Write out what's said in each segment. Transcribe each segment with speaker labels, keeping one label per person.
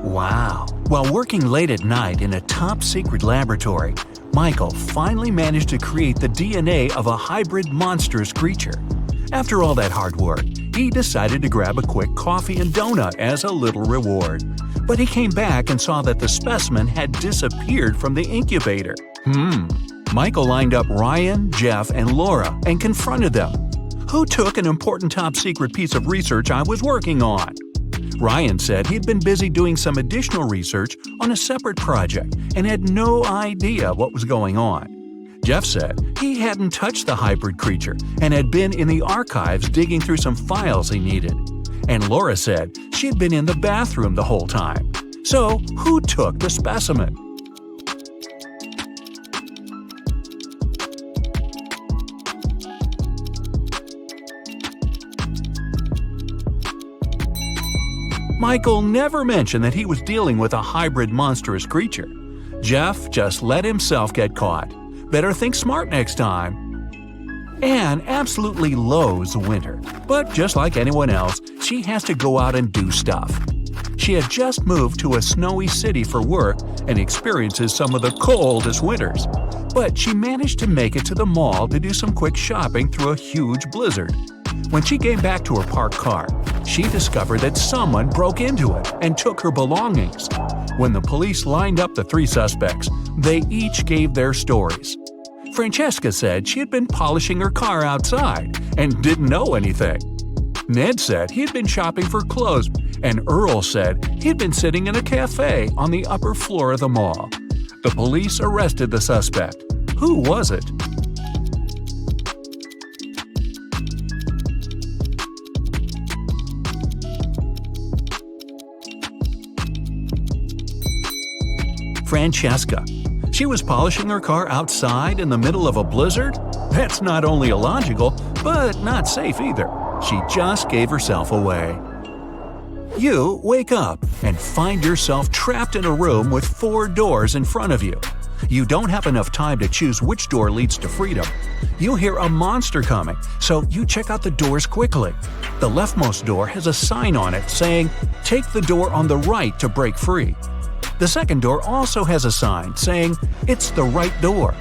Speaker 1: Wow! While working late at night in a top-secret laboratory, Michael finally managed to create the DNA of a hybrid monstrous creature. After all that hard work, he decided to grab a quick coffee and donut as a little reward. But he came back and saw that the specimen had disappeared from the incubator. Michael lined up Ryan, Jeff, and Laura and confronted them. Who took an important top-secret piece of research I was working on? Ryan said he'd been busy doing some additional research on a separate project and had no idea what was going on. Jeff said he hadn't touched the hybrid creature and had been in the archives digging through some files he needed. And Laura said she'd been in the bathroom the whole time. So, who took the specimen? Michael never mentioned that he was dealing with a hybrid monstrous creature. Jeff just let himself get caught. Better think smart next time. Anne absolutely loathes winter, but just like anyone else, she has to go out and do stuff. She had just moved to a snowy city for work and experiences some of the coldest winters. But she managed to make it to the mall to do some quick shopping through a huge blizzard. When she came back to her parked car, she discovered that someone broke into it and took her belongings. When the police lined up the three suspects, they each gave their stories. Francesca said she had been polishing her car outside and didn't know anything. Ned said he had been shopping for clothes, and Earl said he'd been sitting in a cafe on the upper floor of the mall. The police arrested the suspect. Who was it? Francesca. She was polishing her car outside in the middle of a blizzard? That's not only illogical, but not safe either. She just gave herself away. You wake up and find yourself trapped in a room with 4 doors in front of you. You don't have enough time to choose which door leads to freedom. You hear a monster coming, so you check out the doors quickly. The leftmost door has a sign on it saying, "Take the door on the right to break free." The second door also has a sign saying, "It's the right door."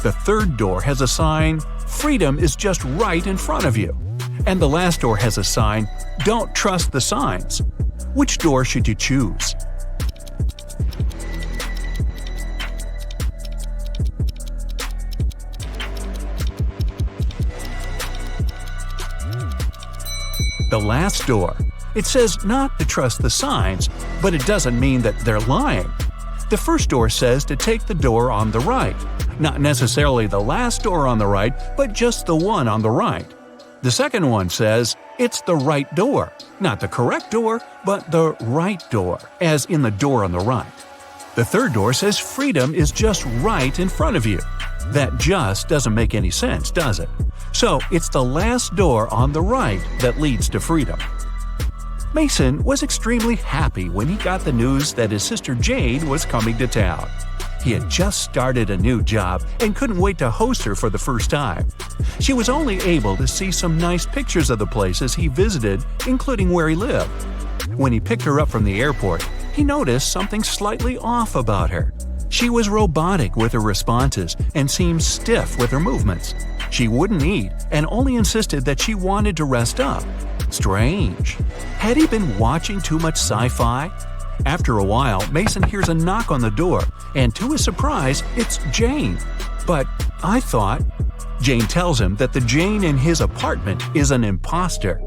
Speaker 1: The third door has a sign, "Freedom is just right in front of you." And the last door has a sign, "Don't trust the signs." Which door should you choose? The last door. It says not to trust the signs, but it doesn't mean that they're lying. The first door says to take the door on the right. Not necessarily the last door on the right, but just the one on the right. The second one says it's the right door. Not the correct door, but the right door, as in the door on the right. The third door says freedom is just right in front of you. That just doesn't make any sense, does it? So it's the last door on the right that leads to freedom. Mason was extremely happy when he got the news that his sister Jane was coming to town. He had just started a new job and couldn't wait to host her for the first time. She was only able to see some nice pictures of the places he visited, including where he lived. When he picked her up from the airport, he noticed something slightly off about her. She was robotic with her responses and seemed stiff with her movements. She wouldn't eat and only insisted that she wanted to rest up. Strange. Had he been watching too much sci-fi? After a while, Mason hears a knock on the door, and to his surprise, it's Jane. But I thought... Jane tells him that the Jane in his apartment is an imposter.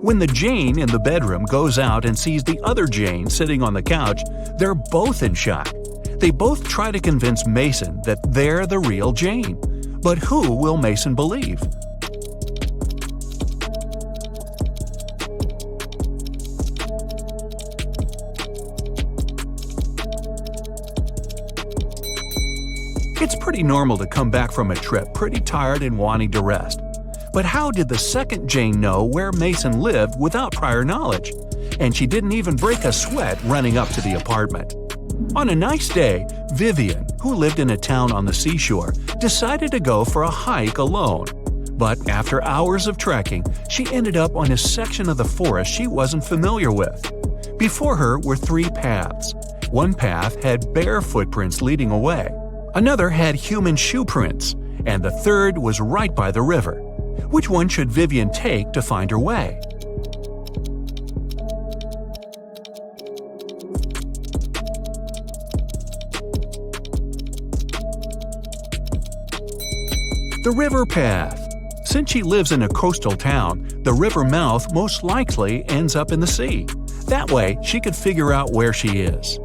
Speaker 1: When the Jane in the bedroom goes out and sees the other Jane sitting on the couch, they're both in shock. They both try to convince Mason that they're the real Jane. But who will Mason believe? It's pretty normal to come back from a trip pretty tired and wanting to rest. But how did the second Jane know where Mason lived without prior knowledge? And she didn't even break a sweat running up to the apartment. On a nice day, Vivian, who lived in a town on the seashore, decided to go for a hike alone. But after hours of trekking, she ended up on a section of the forest she wasn't familiar with. Before her were three paths. One path had bare footprints leading away, another had human shoe prints, and the third was right by the river. Which one should Vivian take to find her way? The river path. Since she lives in a coastal town, the river mouth most likely ends up in the sea. That way, she could figure out where she is.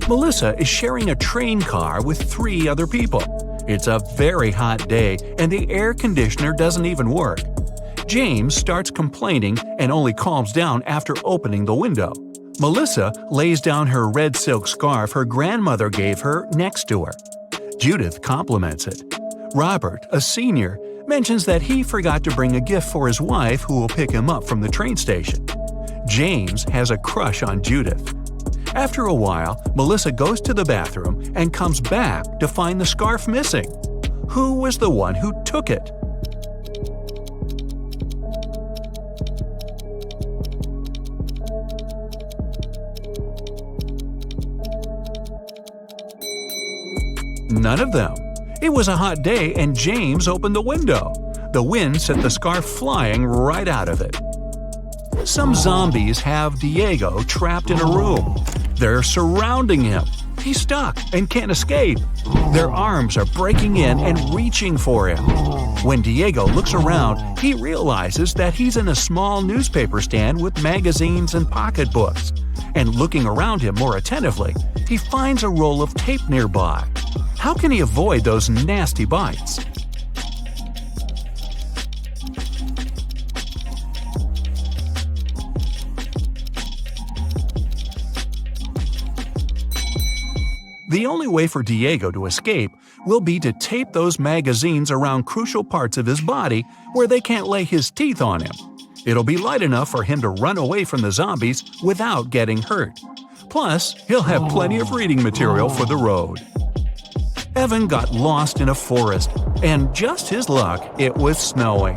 Speaker 1: Melissa is sharing a train car with three other people. It's a very hot day and the air conditioner doesn't even work. James starts complaining and only calms down after opening the window. Melissa lays down her red silk scarf her grandmother gave her next to her. Judith compliments it. Robert, a senior, mentions that he forgot to bring a gift for his wife who will pick him up from the train station. James has a crush on Judith. After a while, Melissa goes to the bathroom and comes back to find the scarf missing. Who was the one who took it? None of them. It was a hot day and James opened the window. The wind sent the scarf flying right out of it. Some zombies have Diego trapped in a room. They're surrounding him. He's stuck and can't escape. Their arms are breaking in and reaching for him. When Diego looks around, he realizes that he's in a small newspaper stand with magazines and pocketbooks. And looking around him more attentively, he finds a roll of tape nearby. How can he avoid those nasty bites? The only way for Diego to escape will be to tape those magazines around crucial parts of his body where they can't lay his teeth on him. It'll be light enough for him to run away from the zombies without getting hurt. Plus, he'll have plenty of reading material for the road. Evan got lost in a forest, and just his luck, it was snowing.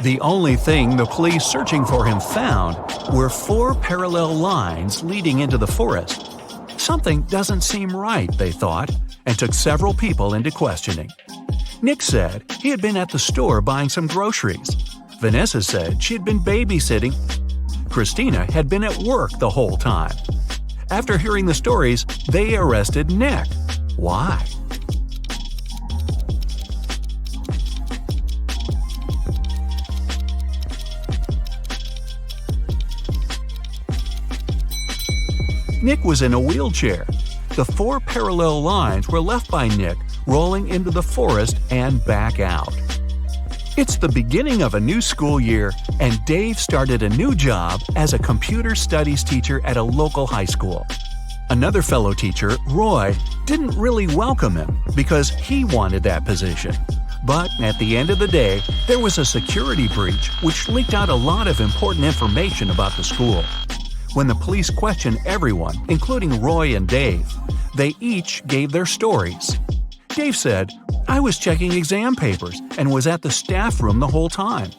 Speaker 1: The only thing the police searching for him found were 4 parallel lines leading into the forest. Something doesn't seem right, they thought, and took several people into questioning. Nick said he had been at the store buying some groceries. Vanessa said she had been babysitting. Christina had been at work the whole time. After hearing the stories, they arrested Nick. Why? Nick was in a wheelchair. The 4 parallel lines were left by Nick rolling into the forest and back out. It's the beginning of a new school year, and Dave started a new job as a computer studies teacher at a local high school. Another fellow teacher, Roy, didn't really welcome him because he wanted that position. But at the end of the day, there was a security breach which leaked out a lot of important information about the school. When the police questioned everyone, including Roy and Dave, they each gave their stories. Dave said, "I was checking exam papers and was at the staff room the whole time."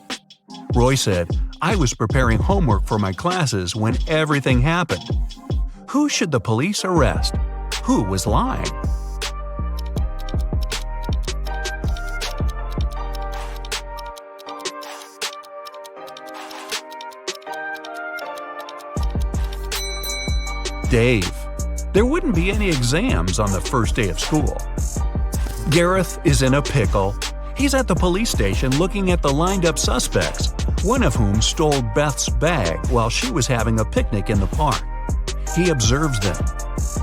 Speaker 1: Roy said, "I was preparing homework for my classes when everything happened." Who should the police arrest? Who was lying? Dave. There wouldn't be any exams on the first day of school. Gareth is in a pickle. He's at the police station looking at the lined-up suspects, one of whom stole Beth's bag while she was having a picnic in the park. He observes them.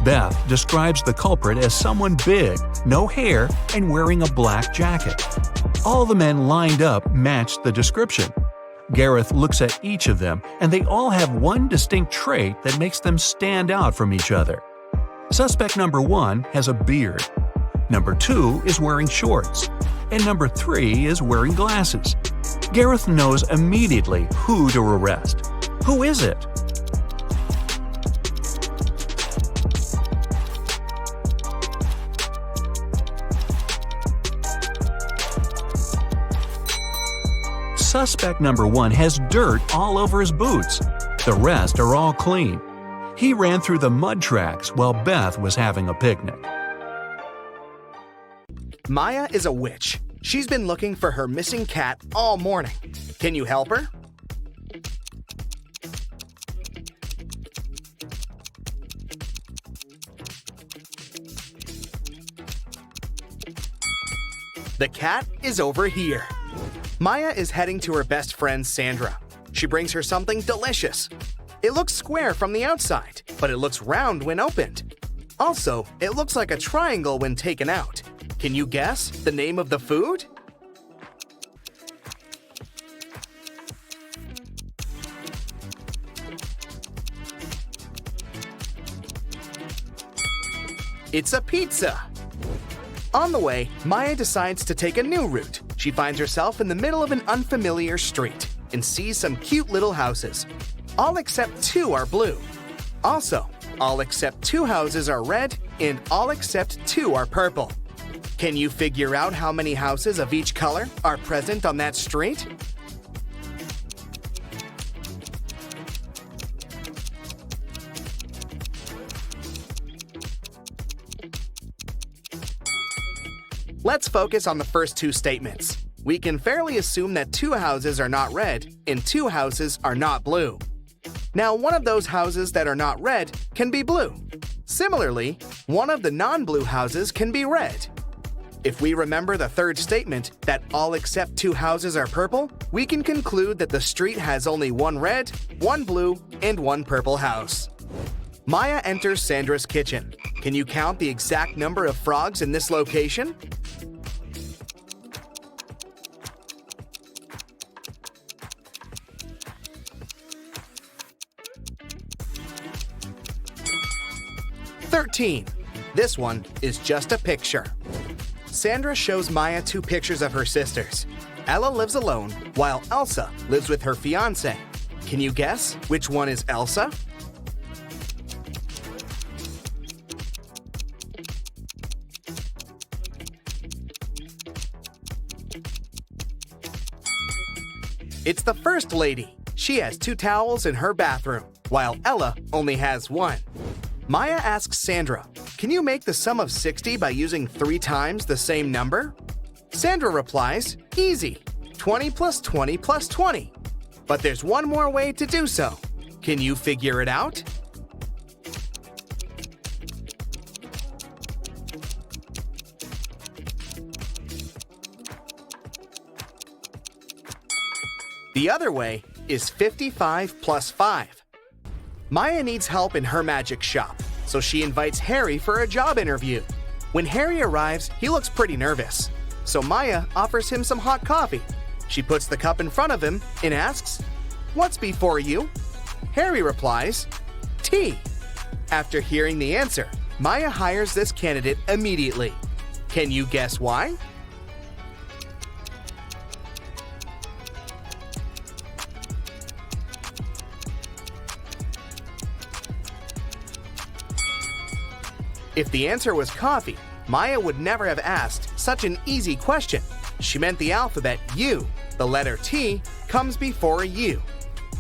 Speaker 1: Beth describes the culprit as someone big, no hair, and wearing a black jacket. All the men lined up matched the description. Gareth looks at each of them, and they all have one distinct trait that makes them stand out from each other. Suspect number 1 has a beard. Number 2 is wearing shorts. And number 3 is wearing glasses. Gareth knows immediately who to arrest. Who is it? Suspect number 1 has dirt all over his boots. The rest are all clean. He ran through the mud tracks while Beth was having a picnic.
Speaker 2: Maya is a witch. She's been looking for her missing cat all morning. Can you help her? The cat is over here. Maya is heading to her best friend Sandra. She brings her something delicious. It looks square from the outside, but it looks round when opened. Also, it looks like a triangle when taken out. Can you guess the name of the food? It's a pizza. On the way, Maya decides to take a new route. She finds herself in the middle of an unfamiliar street and sees some cute little houses. All except 2 are blue. Also, all except 2 houses are red and all except 2 are purple. Can you figure out how many houses of each color are present on that street? Let's focus on the first 2 statements. We can fairly assume that 2 houses are not red and 2 houses are not blue. Now, one of those houses that are not red can be blue. Similarly, one of the non-blue houses can be red. If we remember the third statement, that all except 2 houses are purple, we can conclude that the street has only 1 red, 1 blue, and 1 purple house. Maya enters Sandra's kitchen. Can you count the exact number of frogs in this location? "13. This one is just a picture. Sandra shows Maya 2 pictures of her sisters. Ella lives alone, while Elsa lives with her fiancé. Can you guess which one is Elsa? It's the first lady. She has 2 towels in her bathroom, while Ella only has 1. Maya asks Sandra, "Can you make the sum of 60 by using 3 times the same number?" Sandra replies, "Easy, 20 plus 20 plus 20. But there's one more way to do so. Can you figure it out?" The other way is 55 plus 5. Maya needs help in her magic shop, so she invites Harry for a job interview. When Harry arrives, he looks pretty nervous, so Maya offers him some hot coffee. She puts the cup in front of him and asks, "What's before you?" Harry replies, "Tea." After hearing the answer, Maya hires this candidate immediately. Can you guess why? If the answer was coffee, Maya would never have asked such an easy question. She meant the alphabet U, the letter T, comes before a U.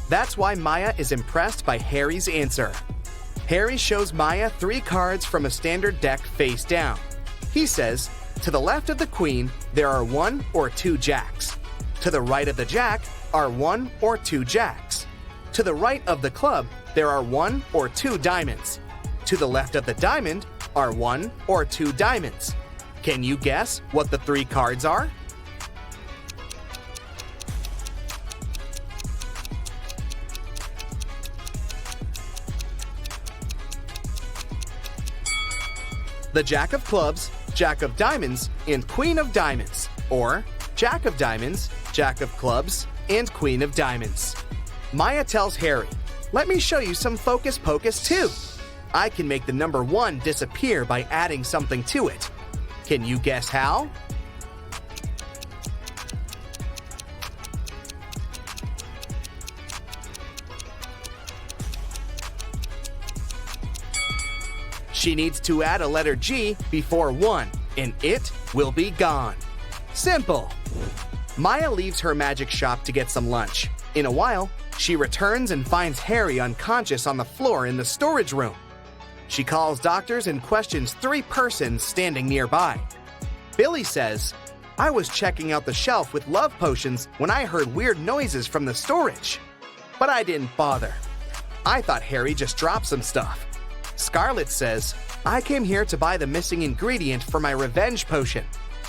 Speaker 2: That's why Maya is impressed by Harry's answer. Harry shows Maya 3 cards from a standard deck face down. He says, "To the left of the queen, there are 1 or 2 jacks. To the right of the jack are 1 or 2 jacks. To the right of the club, there are 1 or 2 diamonds. To the left of the diamond are 1 or 2 diamonds." Can you guess what the 3 cards are? The Jack of Clubs, Jack of Diamonds, and Queen of Diamonds, or Jack of Diamonds, Jack of Clubs, and Queen of Diamonds. Maya tells Harry, "Let me show you some focus pocus too. I can make the number 1 disappear by adding something to it. Can you guess how?" She needs to add a letter G before 1, and it will be gone. Simple. Maya leaves her magic shop to get some lunch. In a while, She returns and finds Harry unconscious on the floor in the storage room. She calls doctors and questions 3 persons standing nearby. Billy says, "I was checking out the shelf with love potions when I heard weird noises from the storage. But I didn't bother. I thought Harry just dropped some stuff." Scarlet says, "I came here to buy the missing ingredient for my revenge potion.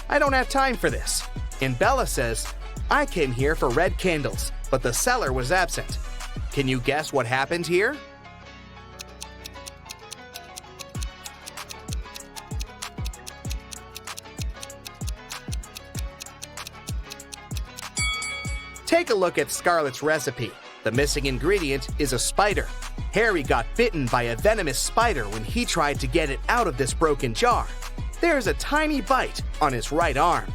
Speaker 2: I don't have time for this." And Bella says, "I came here for red candles, but the seller was absent. Can you guess what happened here?" Take a look at Scarlet's recipe. The missing ingredient is a spider. Harry got bitten by a venomous spider when he tried to get it out of this broken jar. There's a tiny bite on his right arm.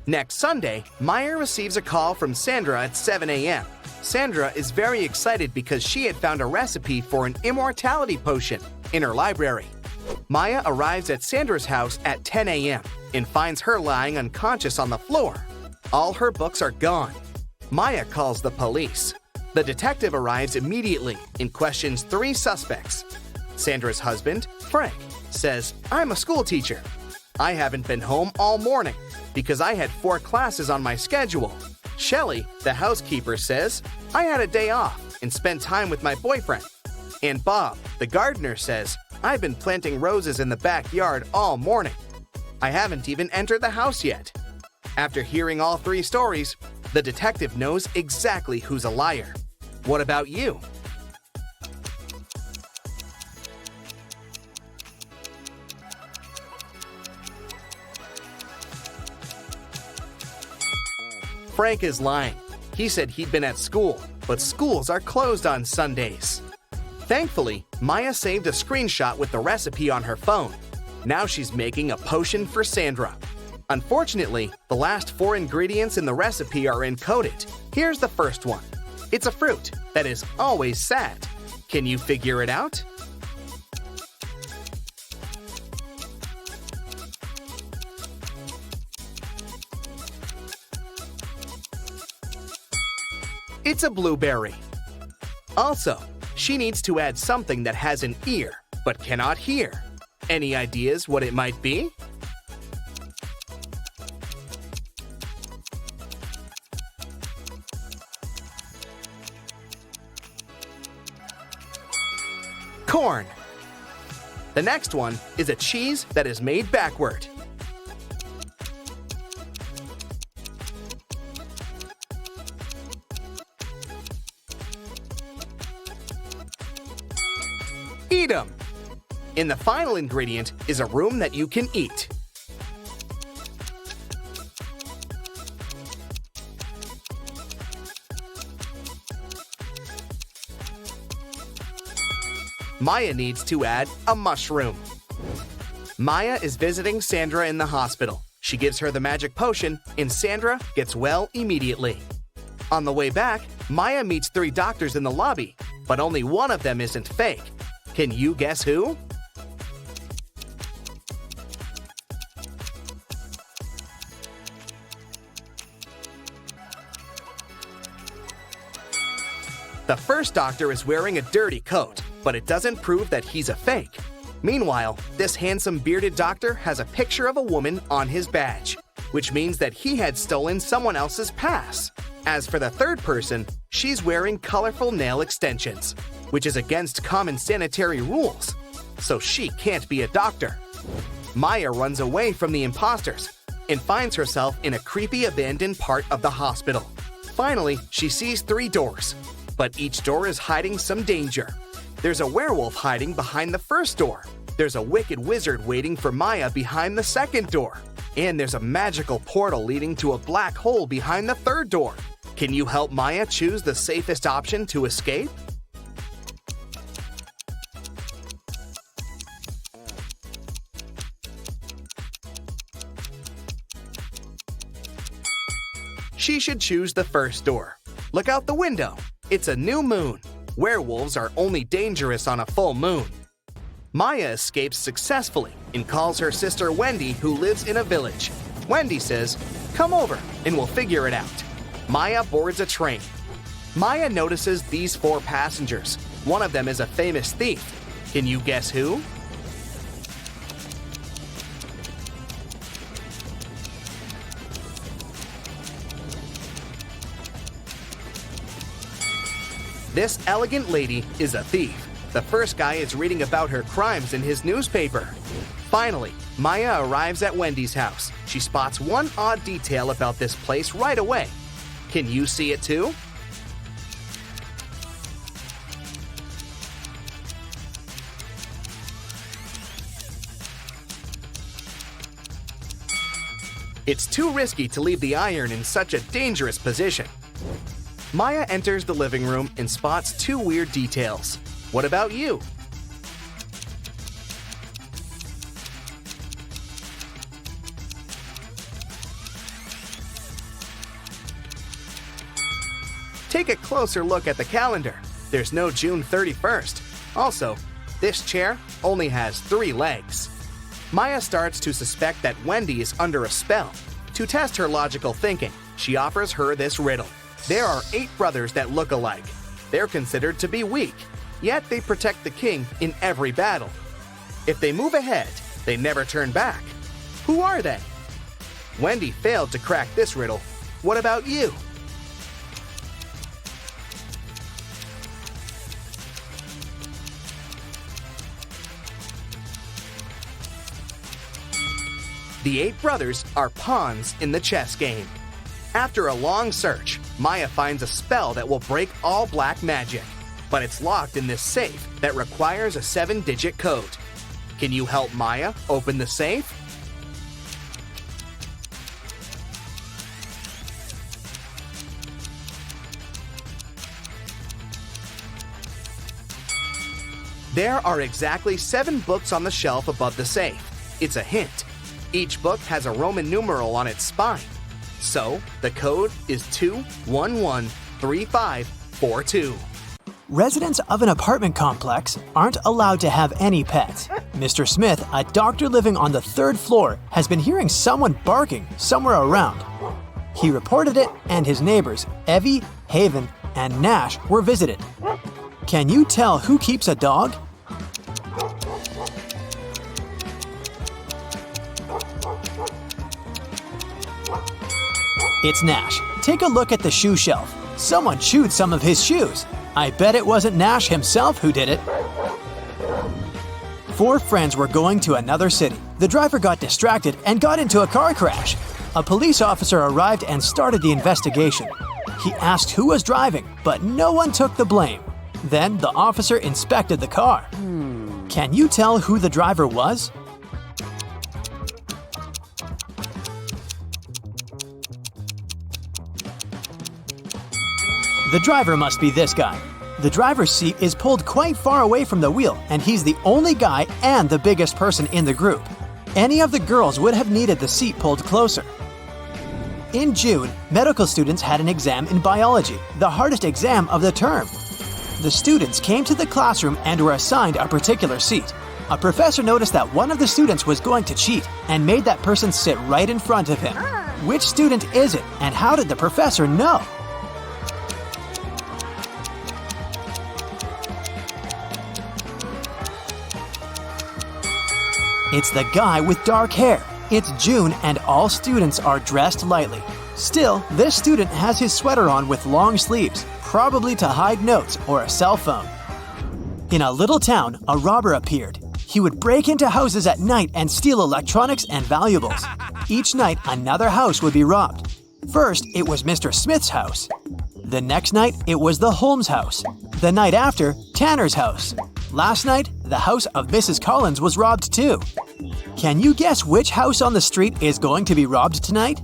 Speaker 2: Next Sunday, Maya receives a call from Sandra at 7 a.m. Sandra is very excited because she had found a recipe for an immortality potion in her library. Maya arrives at Sandra's house at 10 a.m. and finds her lying unconscious on the floor. All her books are gone. Maya calls the police. The detective arrives immediately and questions 3 suspects. Sandra's husband, Frank, says, "I'm a school teacher. I haven't been home all morning because I had 4 classes on my schedule." Shelley, the housekeeper, says, "I had a day off and spent time with my boyfriend." And Bob, the gardener, says, "I've been planting roses in the backyard all morning. I haven't even entered the house yet." After hearing all 3 stories, the detective knows exactly who's a liar. What about you? Frank is lying. He said he'd been at school, but schools are closed on Sundays. Thankfully, Maya saved a screenshot with the recipe on her phone. Now she's making a potion for Sandra. Unfortunately, the last 4 ingredients in the recipe are encoded. Here's the first one. It's a fruit that is always sad. Can you figure it out? It's a blueberry. Also, she needs to add something that has an ear but cannot hear. Any ideas what it might be? Corn. The next one is a cheese that is made backward. Eat 'em. And the final ingredient is a room that you can eat. Maya needs to add a mushroom. Maya is visiting Sandra in the hospital. She gives her the magic potion, and Sandra gets well immediately. On the way back, Maya meets 3 doctors in the lobby, but only one of them isn't fake. Can you guess who? The first doctor is wearing a dirty coat, but it doesn't prove that he's a fake. Meanwhile, this handsome bearded doctor has a picture of a woman on his badge, which means that he had stolen someone else's pass. As for the third person, she's wearing colorful nail extensions, which is against common sanitary rules, so she can't be a doctor. Maya runs away from the imposters and finds herself in a creepy abandoned part of the hospital. Finally, she sees 3 doors, but each door is hiding some danger. There's a werewolf hiding behind the first door. There's a wicked wizard waiting for Maya behind the second door. And there's a magical portal leading to a black hole behind the third door. Can you help Maya choose the safest option to escape? She should choose the first door. Look out the window. It's a new moon. Werewolves are only dangerous on a full moon. Maya escapes successfully and calls her sister Wendy, who lives in a village. Wendy says, "Come over and we'll figure it out." Maya boards a train. Maya notices these 4 passengers. One of them is a famous thief. Can you guess who? This elegant lady is a thief. The first guy is reading about her crimes in his newspaper. Finally, Maya arrives at Wendy's house. She spots one odd detail about this place right away. Can you see it too? It's too risky to leave the iron in such a dangerous position. Maya enters the living room and spots 2 weird details. What about you? Take a closer look at the calendar. There's no June 31st. Also, this chair only has 3 legs. Maya starts to suspect that Wendy is under a spell. To test her logical thinking, she offers her this riddle. There are 8 brothers that look alike. They're considered to be weak, yet they protect the king in every battle. If they move ahead, they never turn back. Who are they? Wendy failed to crack this riddle. What about you? The 8 brothers are pawns in the chess game. After a long search, Maya finds a spell that will break all black magic, but it's locked in this safe that requires a 7-digit code. Can you help Maya open the safe? There are exactly 7 books on the shelf above the safe. It's a hint. Each book has a Roman numeral on its spine. So, the code is 2113542.
Speaker 3: Residents of an apartment complex aren't allowed to have any pets. Mr. Smith, a doctor living on the 3rd floor, has been hearing someone barking somewhere around. He reported it, and his neighbors, Evie, Haven, and Nash, were visited. Can you tell who keeps a dog? It's Nash. Take a look at the shoe shelf. Someone chewed some of his shoes. I bet it wasn't Nash himself who did it. 4 friends were going to another city. The driver got distracted and got into a car crash. A police officer arrived and started the investigation. He asked who was driving, but no one took the blame. Then the officer inspected the car. Can you tell who the driver was? The driver must be this guy. The driver's seat is pulled quite far away from the wheel, and he's the only guy and the biggest person in the group. Any of the girls would have needed the seat pulled closer. In June, medical students had an exam in biology, the hardest exam of the term. The students came to the classroom and were assigned a particular seat. A professor noticed that one of the students was going to cheat and made that person sit right in front of him. Which student is it, and how did the professor know? It's the guy with dark hair. It's June and all students are dressed lightly. Still, this student has his sweater on with long sleeves, probably to hide notes or a cell phone. In a little town, a robber appeared. He would break into houses at night and steal electronics and valuables. Each night, another house would be robbed. First, it was Mr. Smith's house. The next night, it was the Holmes house. The night after, Tanner's house. Last night, the house of Mrs. Collins was robbed too. Can you guess which house on the street is going to be robbed tonight?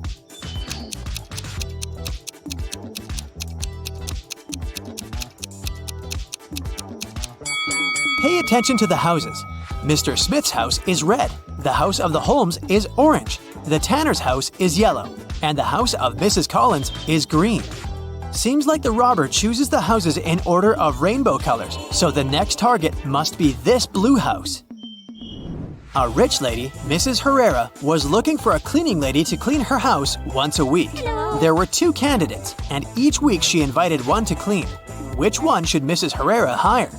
Speaker 3: Pay attention to the houses. Mr. Smith's house is red. The house of the Holmes is orange. The Tanner's house is yellow. And the house of Mrs. Collins is green. Seems like the robber chooses the houses in order of rainbow colors, so the next target must be this blue house. A rich lady, Mrs. Herrera, was looking for a cleaning lady to clean her house once a week. There were 2 candidates, and each week she invited one to clean. Which one should Mrs. Herrera hire?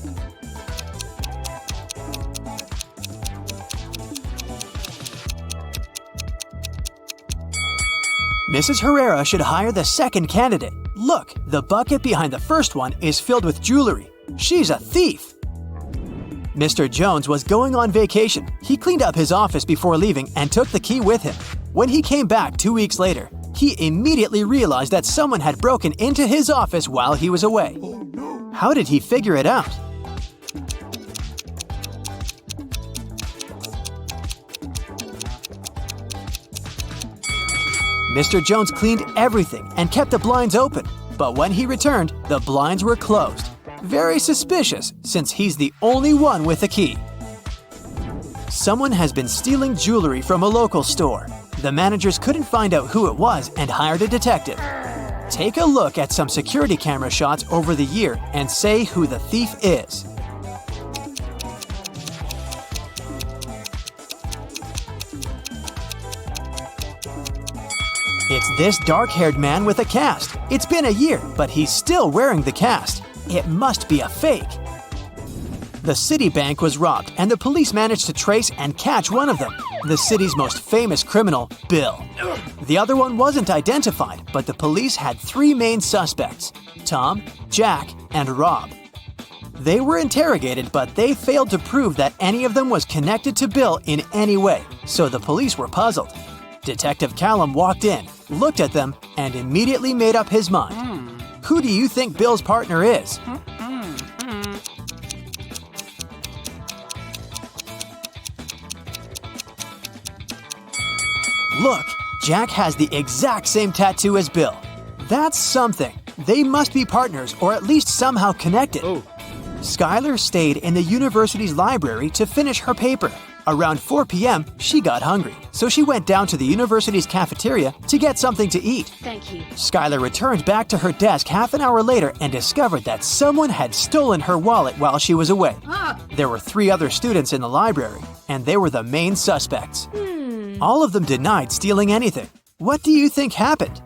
Speaker 3: Mrs. Herrera should hire the second candidate. Look, the bucket behind the first one is filled with jewelry. She's a thief! Mr. Jones was going on vacation. He cleaned up his office before leaving and took the key with him. When he came back 2 weeks later, he immediately realized that someone had broken into his office while he was away. How did he figure it out? Mr. Jones cleaned everything and kept the blinds open, but when he returned, the blinds were closed. Very suspicious, since he's the only one with the key. Someone has been stealing jewelry from a local store. The managers couldn't find out who it was and hired a detective. Take a look at some security camera shots over the year and say who the thief is. It's this dark-haired man with a cast. It's been a year, but he's still wearing the cast. It must be a fake. The Citibank was robbed, and the police managed to trace and catch one of them, the city's most famous criminal, Bill. The other one wasn't identified, but the police had 3 main suspects: Tom, Jack, and Rob. They were interrogated, but they failed to prove that any of them was connected to Bill in any way, so the police were puzzled. Detective Callum walked in, looked at them, and immediately made up his mind. Who do you think Bill's partner is? Look, Jack has the exact same tattoo as Bill. That's something. They must be partners or at least somehow connected. Skylar stayed in the university's library to finish her paper. Around 4 p.m., she got hungry, so she went down to the university's cafeteria to get something to eat.
Speaker 4: Thank you.
Speaker 3: Skylar returned back to her desk half an hour later and discovered that someone had stolen her wallet while she was away. There were 3 other students in the library, and they were the main suspects. All of them denied stealing anything. What do you think happened?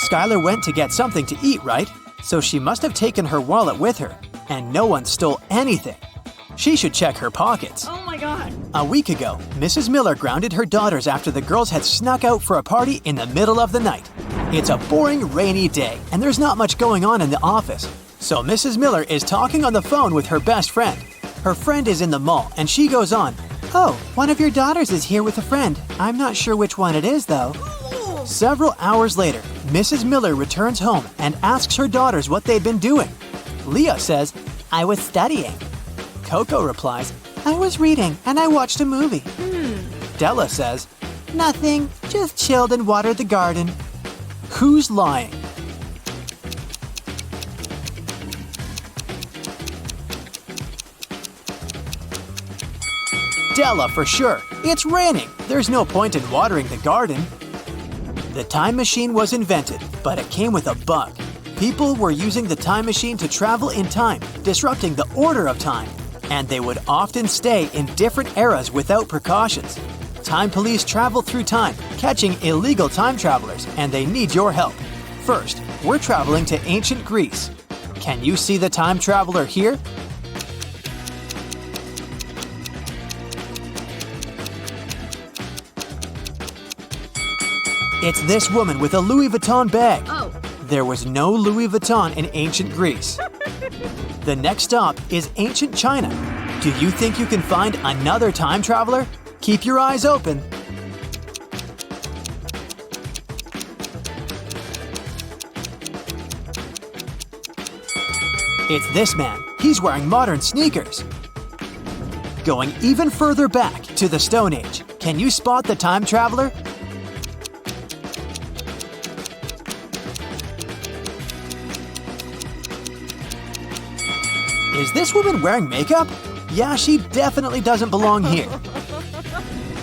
Speaker 3: Skylar went to get something to eat, right? So she must have taken her wallet with her, and no one stole anything. She should check her pockets.
Speaker 4: Oh my God.
Speaker 3: A week ago, Mrs. Miller grounded her daughters after the girls had snuck out for a party in the middle of the night. It's a boring, rainy day, and there's not much going on in the office. So Mrs. Miller is talking on the phone with her best friend. Her friend is in the mall, and she goes on, "Oh, one of your daughters is here with a friend. I'm not sure which one it is, though." Several hours later, Mrs. Miller returns home and asks her daughters what they've been doing. Leah says, "I was studying." Coco replies, "I was reading and I watched a movie." Della says, "Nothing, just chilled and watered the garden." Who's lying? Della for sure. It's raining. There's no point in watering the garden. The time machine was invented, but it came with a bug. People were using the time machine to travel in time, disrupting the order of time. And they would often stay in different eras without precautions. Time police travel through time, catching illegal time travelers, and they need your help. First, we're traveling to ancient Greece. Can you see the time traveler here? It's this woman with a Louis Vuitton bag.
Speaker 4: Oh.
Speaker 3: There was no Louis Vuitton in ancient Greece. The next stop is ancient China. Do you think you can find another time traveler? Keep your eyes open. It's this man. He's wearing modern sneakers. Going even further back to the Stone Age. Can you spot the time traveler? Is this woman wearing makeup? Yeah, she definitely doesn't belong here.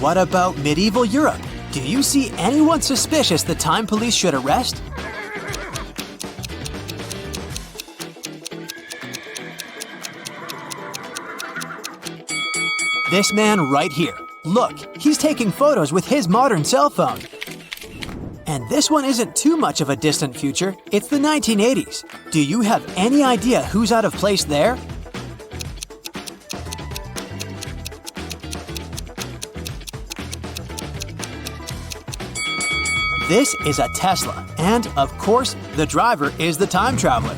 Speaker 3: What about medieval Europe? Do you see anyone suspicious the time police should arrest? This man right here. Look, he's taking photos with his modern cell phone. And this one isn't too much of a distant future. It's the 1980s. Do you have any idea who's out of place there? This is a Tesla, and of course, the driver is the time traveler.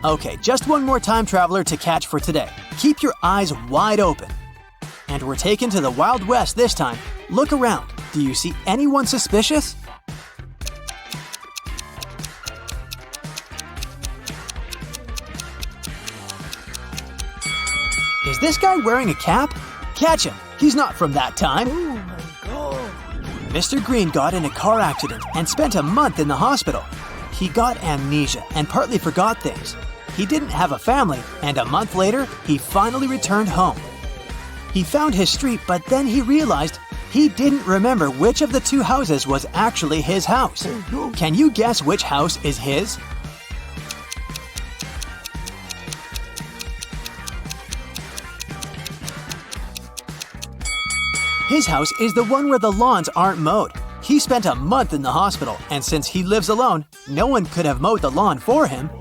Speaker 3: Okay, just one more time traveler to catch for today. Keep your eyes wide open. And we're taken to the Wild West this time. Look around. Do you see anyone suspicious? Is this guy wearing a cap? Catch him. He's not from that time.
Speaker 4: Oh my god.
Speaker 3: Mr. Green got in a car accident and spent a month in the hospital. He got amnesia and partly forgot things. He didn't have a family, and a month later, he finally returned home. He found his street, but then he realized he didn't remember which of the two houses was actually his house. Can you guess which house is his? His house is the one where the lawns aren't mowed. He spent a month in the hospital, and since he lives alone, no one could have mowed the lawn for him.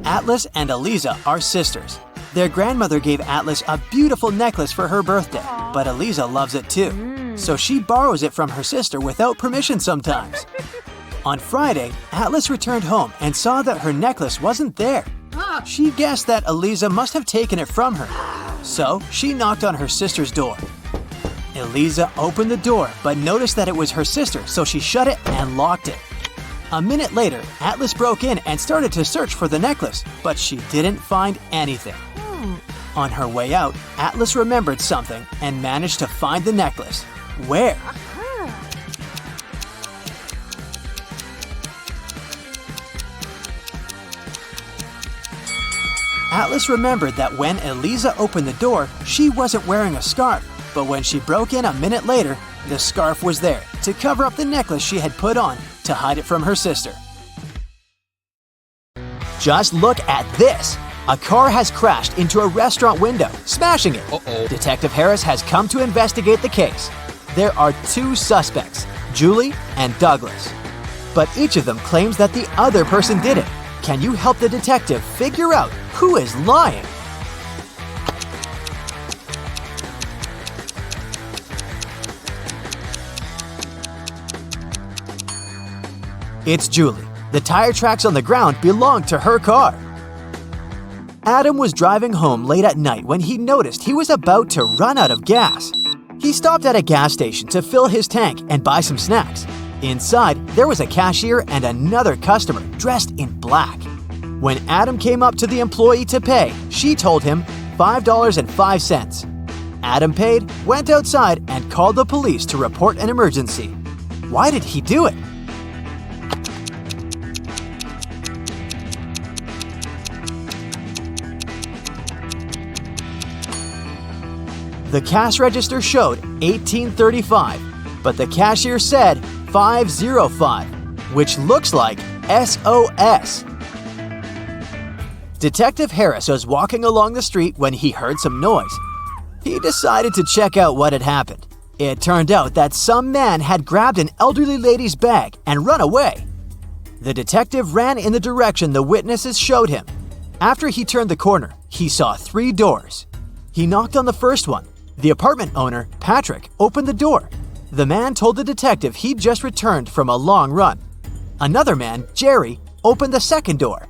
Speaker 3: Atlas and Eliza are sisters. Their grandmother gave Atlas a beautiful necklace for her birthday, but Eliza loves it too. So she borrows it from her sister without permission sometimes. On Friday, Atlas returned home and saw that her necklace wasn't there. She guessed that Eliza must have taken it from her. So she knocked on her sister's door. Eliza opened the door but noticed that it was her sister, so she shut it and locked it. A minute later, Atlas broke in and started to search for the necklace, but she didn't find anything. On her way out, Atlas remembered something and managed to find the necklace. Where? Atlas remembered that when Eliza opened the door, she wasn't wearing a scarf, but when she broke in a minute later, the scarf was there to cover up the necklace she had put on to hide it from her sister. Just look at this! A car has crashed into a restaurant window, smashing it. Detective Harris has come to investigate the case. There are two suspects, Julie and Douglas. But each of them claims that the other person did it. Can you help the detective figure out who is lying? It's Julie. The tire tracks on the ground belonged to her car. Adam was driving home late at night when he noticed he was about to run out of gas. He stopped at a gas station to fill his tank and buy some snacks. Inside, there was a cashier and another customer dressed in black. When Adam came up to the employee to pay, she told him $5.05. Adam paid, went outside, and called the police to report an emergency. Why did he do it? The cash register showed $18.35, but the cashier said $5.05, which looks like SOS. Detective Harris was walking along the street when he heard some noise. He decided to check out what had happened. It turned out that some man had grabbed an elderly lady's bag and run away. The detective ran in the direction the witnesses showed him. After he turned the corner, he saw 3 doors. He knocked on the first one. The apartment owner, Patrick, opened the door. The man told the detective he'd just returned from a long run. Another man, Jerry, opened the second door.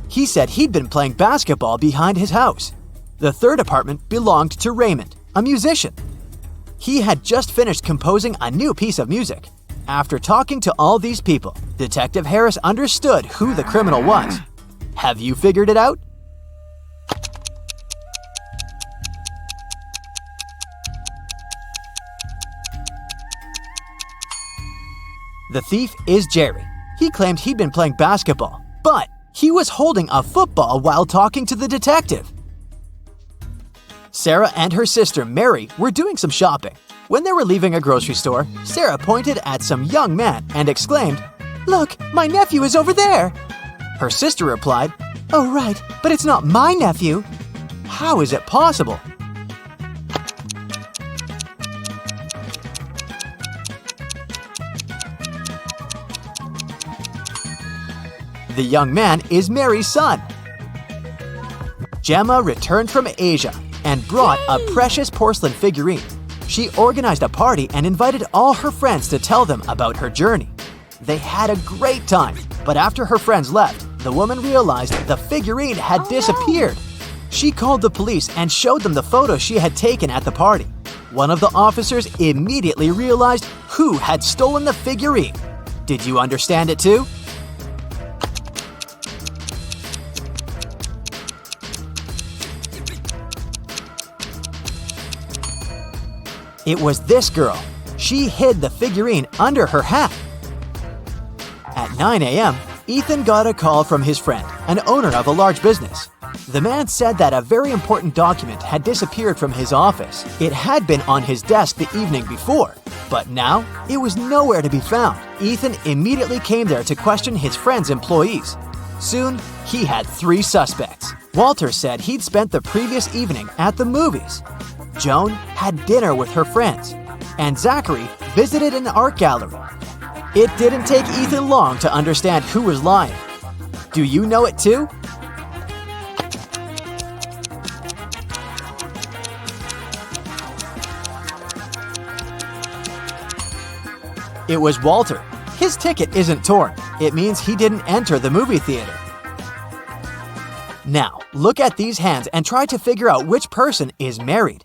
Speaker 3: He said he'd been playing basketball behind his house. The third apartment belonged to Raymond, a musician. He had just finished composing a new piece of music. After talking to all these people, Detective Harris understood who the criminal was. Have you figured it out? The thief is Jerry. He claimed he'd been playing basketball, but he was holding a football while talking to the detective. Sarah and her sister Mary were doing some shopping. When they were leaving a grocery store, Sarah pointed at some young man and exclaimed, "Look, my nephew is over there!" Her sister replied, "Oh right, but it's not my nephew." How is it possible? The young man is Mary's son. Gemma returned from Asia and brought a precious porcelain figurine. She organized a party and invited all her friends to tell them about her journey. They had a great time, but after her friends left, the woman realized the figurine had disappeared. She called the police and showed them the photo she had taken at the party. One of the officers immediately realized who had stolen the figurine. Did you understand it too? It was this girl. She hid the figurine under her hat. At 9 a.m., Ethan got a call from his friend, an owner of a large business. The man said that a very important document had disappeared from his office. It had been on his desk the evening before, but now it was nowhere to be found. Ethan immediately came there to question his friend's employees. Soon, he had 3 suspects. Walter said he'd spent the previous evening at the movies. Joan had dinner with her friends, and Zachary visited an art gallery. It didn't take Ethan long to understand who was lying. Do you know it too? It was Walter. His ticket isn't torn. It means he didn't enter the movie theater. Now, look at these hands and try to figure out which person is married.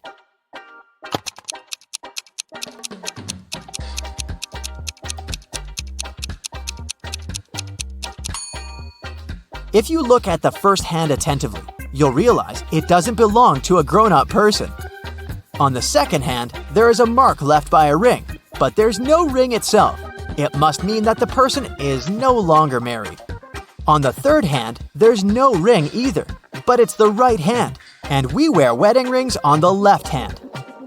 Speaker 3: If you look at the first hand attentively, you'll realize it doesn't belong to a grown-up person. On the second hand, there is a mark left by a ring, but there's no ring itself. It must mean that the person is no longer married. On the third hand, there's no ring either, but it's the right hand, and we wear wedding rings on the left hand.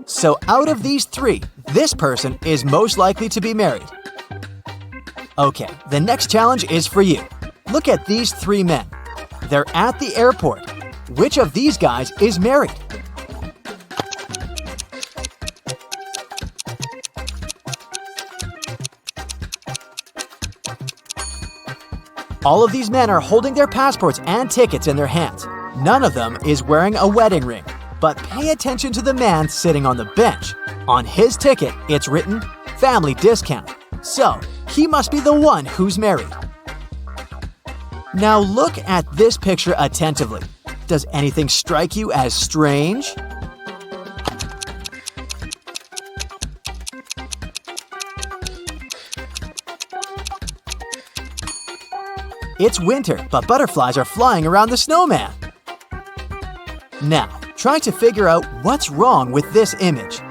Speaker 3: So out of these 3, this person is most likely to be married. Okay, the next challenge is for you. Look at these 3 men. They're at the airport. Which of these guys is married? All of these men are holding their passports and tickets in their hands. None of them is wearing a wedding ring. But pay attention to the man sitting on the bench. On his ticket, it's written, "Family discount." So, he must be the one who's married. Now look at this picture attentively. Does anything strike you as strange? It's winter, but butterflies are flying around the snowman. Now, try to figure out what's wrong with this image.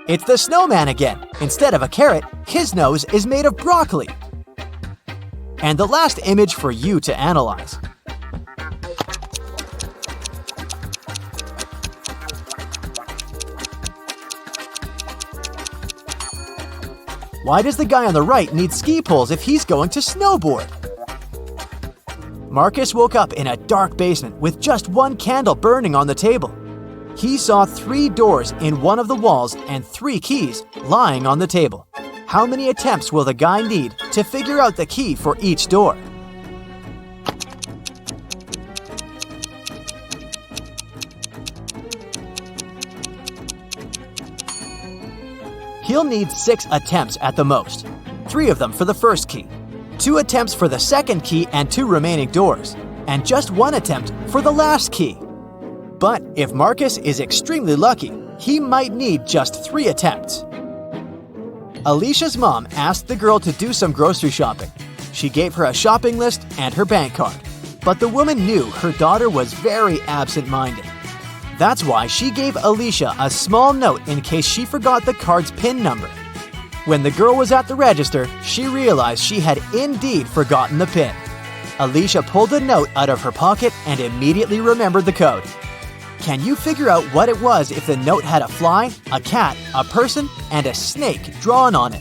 Speaker 3: It's the snowman again. Instead of a carrot, his nose is made of broccoli. And the last image for you to analyze. Why does the guy on the right need ski poles if he's going to snowboard? Marcus woke up in a dark basement with just one candle burning on the table. He saw 3 doors in one of the walls and 3 keys lying on the table. How many attempts will the guy need to figure out the key for each door? He'll need 6 attempts at the most, 3 of them for the first key, 2 attempts for the second key and 2 remaining doors, and just 1 attempt for the last key. But if Marcus is extremely lucky, he might need just 3 attempts. Alicia's mom asked the girl to do some grocery shopping. She gave her a shopping list and her bank card. But the woman knew her daughter was very absent-minded. That's why she gave Alicia a small note in case she forgot the card's PIN number. When the girl was at the register, she realized she had indeed forgotten the PIN. Alicia pulled the note out of her pocket and immediately remembered the code. Can you figure out what it was if the note had a fly, a cat, a person, and a snake drawn on it?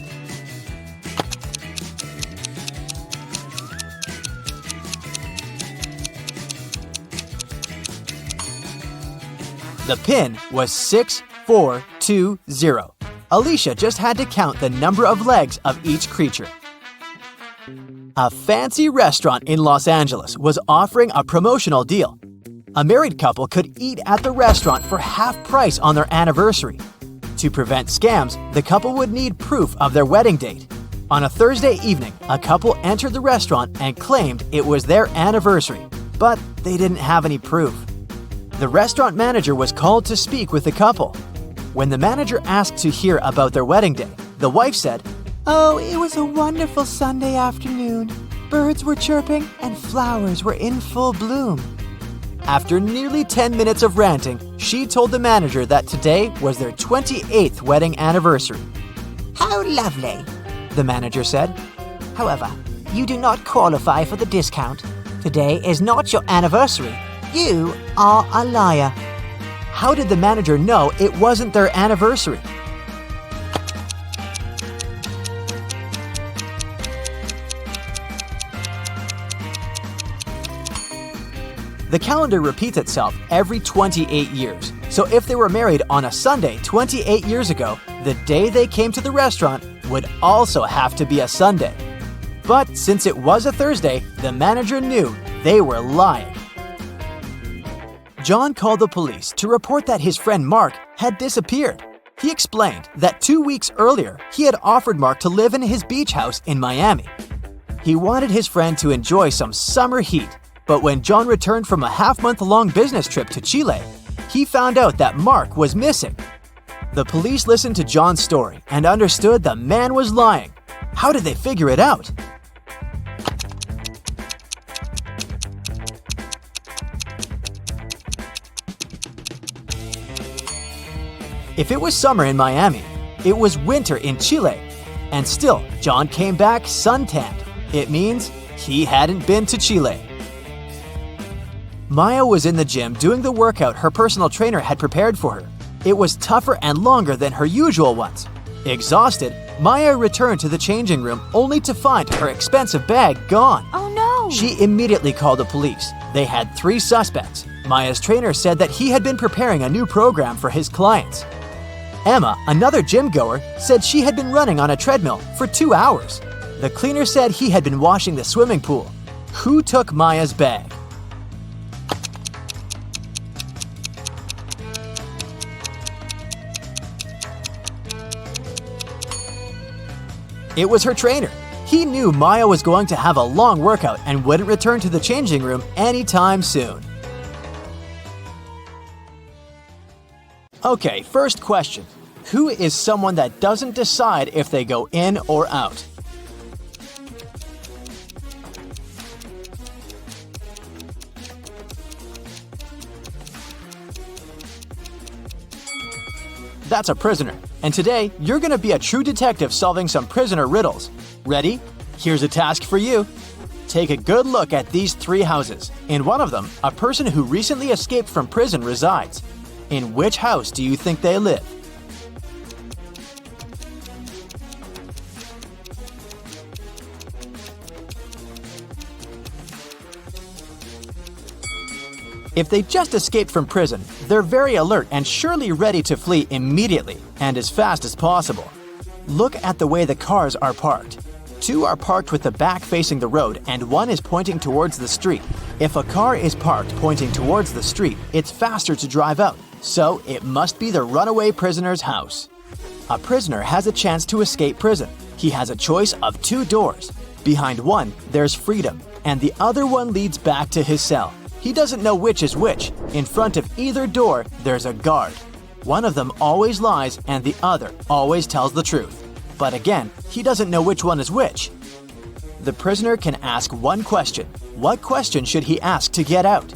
Speaker 3: The PIN was 6 4, 2, 0. Alicia just had to count the number of legs of each creature. A fancy restaurant in Los Angeles was offering a promotional deal. A married couple could eat at the restaurant for half price on their anniversary. To prevent scams, the couple would need proof of their wedding date. On a Thursday evening, a couple entered the restaurant and claimed it was their anniversary, but they didn't have any proof. The restaurant manager was called to speak with the couple. When the manager asked to hear about their wedding day, the wife said, "Oh, it was a wonderful Sunday afternoon. Birds were chirping and flowers were in full bloom." After nearly 10 minutes of ranting, she told the manager that today was their 28th wedding anniversary.
Speaker 4: How lovely,
Speaker 3: the manager said.
Speaker 4: However, you do not qualify for the discount. Today is not your anniversary. You are a liar.
Speaker 3: How did the manager know it wasn't their anniversary? The calendar repeats itself every 28 years. So if they were married on a Sunday 28 years ago, the day they came to the restaurant would also have to be a Sunday. But since it was a Thursday, the manager knew they were lying. John called the police to report that his friend Mark had disappeared. He explained that 2 weeks earlier, he had offered Mark to live in his beach house in Miami. He wanted his friend to enjoy some summer heat, but when John returned from a half-month-long business trip to Chile, he found out that Mark was missing. The police listened to John's story and understood the man was lying. How did they figure it out? If it was summer in Miami, it was winter in Chile. And still, John came back suntanned. It means he hadn't been to Chile. Maya was in the gym doing the workout her personal trainer had prepared for her. It was tougher and longer than her usual ones. Exhausted, Maya returned to the changing room only to find her expensive bag gone.
Speaker 5: Oh no!
Speaker 3: She immediately called the police. They had 3 suspects. Maya's trainer said that he had been preparing a new program for his clients. Emma, another gym goer, said she had been running on a treadmill for 2 hours. The cleaner said he had been washing the swimming pool. Who took Maya's bag? It was her trainer. He knew Maya was going to have a long workout and wouldn't return to the changing room anytime soon. Okay, first question. Who is someone that doesn't decide if they go in or out? That's a prisoner. And today, you're going to be a true detective solving some prisoner riddles. Ready? Here's a task for you. Take a good look at these 3 houses. In one of them, a person who recently escaped from prison resides. In which house do you think they live? If they just escaped from prison, they're very alert and surely ready to flee immediately and as fast as possible. Look at the way the cars are parked. 2 are parked with the back facing the road and 1 is pointing towards the street. If a car is parked pointing towards the street, it's faster to drive out, so it must be the runaway prisoner's house. A prisoner has a chance to escape prison. He has a choice of 2 doors. Behind one, there's freedom, and the other one leads back to his cell. He doesn't know which is which. In front of either door, there's a guard. One of them always lies and the other always tells the truth. But again, he doesn't know which one is which. The prisoner can ask one question. What question should he ask to get out?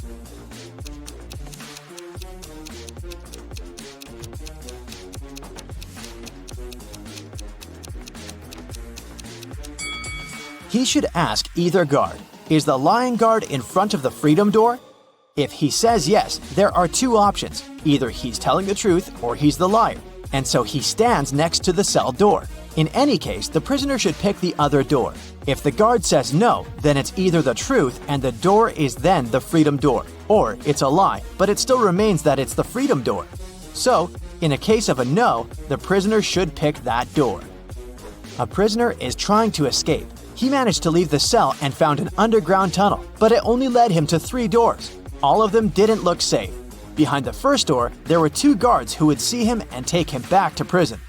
Speaker 3: He should ask either guard. Is the lying guard in front of the freedom door? If he says yes, there are 2 options. Either he's telling the truth or he's the liar, and so he stands next to the cell door. In any case, the prisoner should pick the other door. If the guard says no, then it's either the truth and the door is then the freedom door, or it's a lie, but it still remains that it's the freedom door. So, In a case of a no, the prisoner should pick that door. A prisoner is trying to escape. He managed to leave the cell and found an underground tunnel, but it only led him to 3 doors. All of them didn't look safe. Behind the first door, there were 2 guards who would see him and take him back to prison.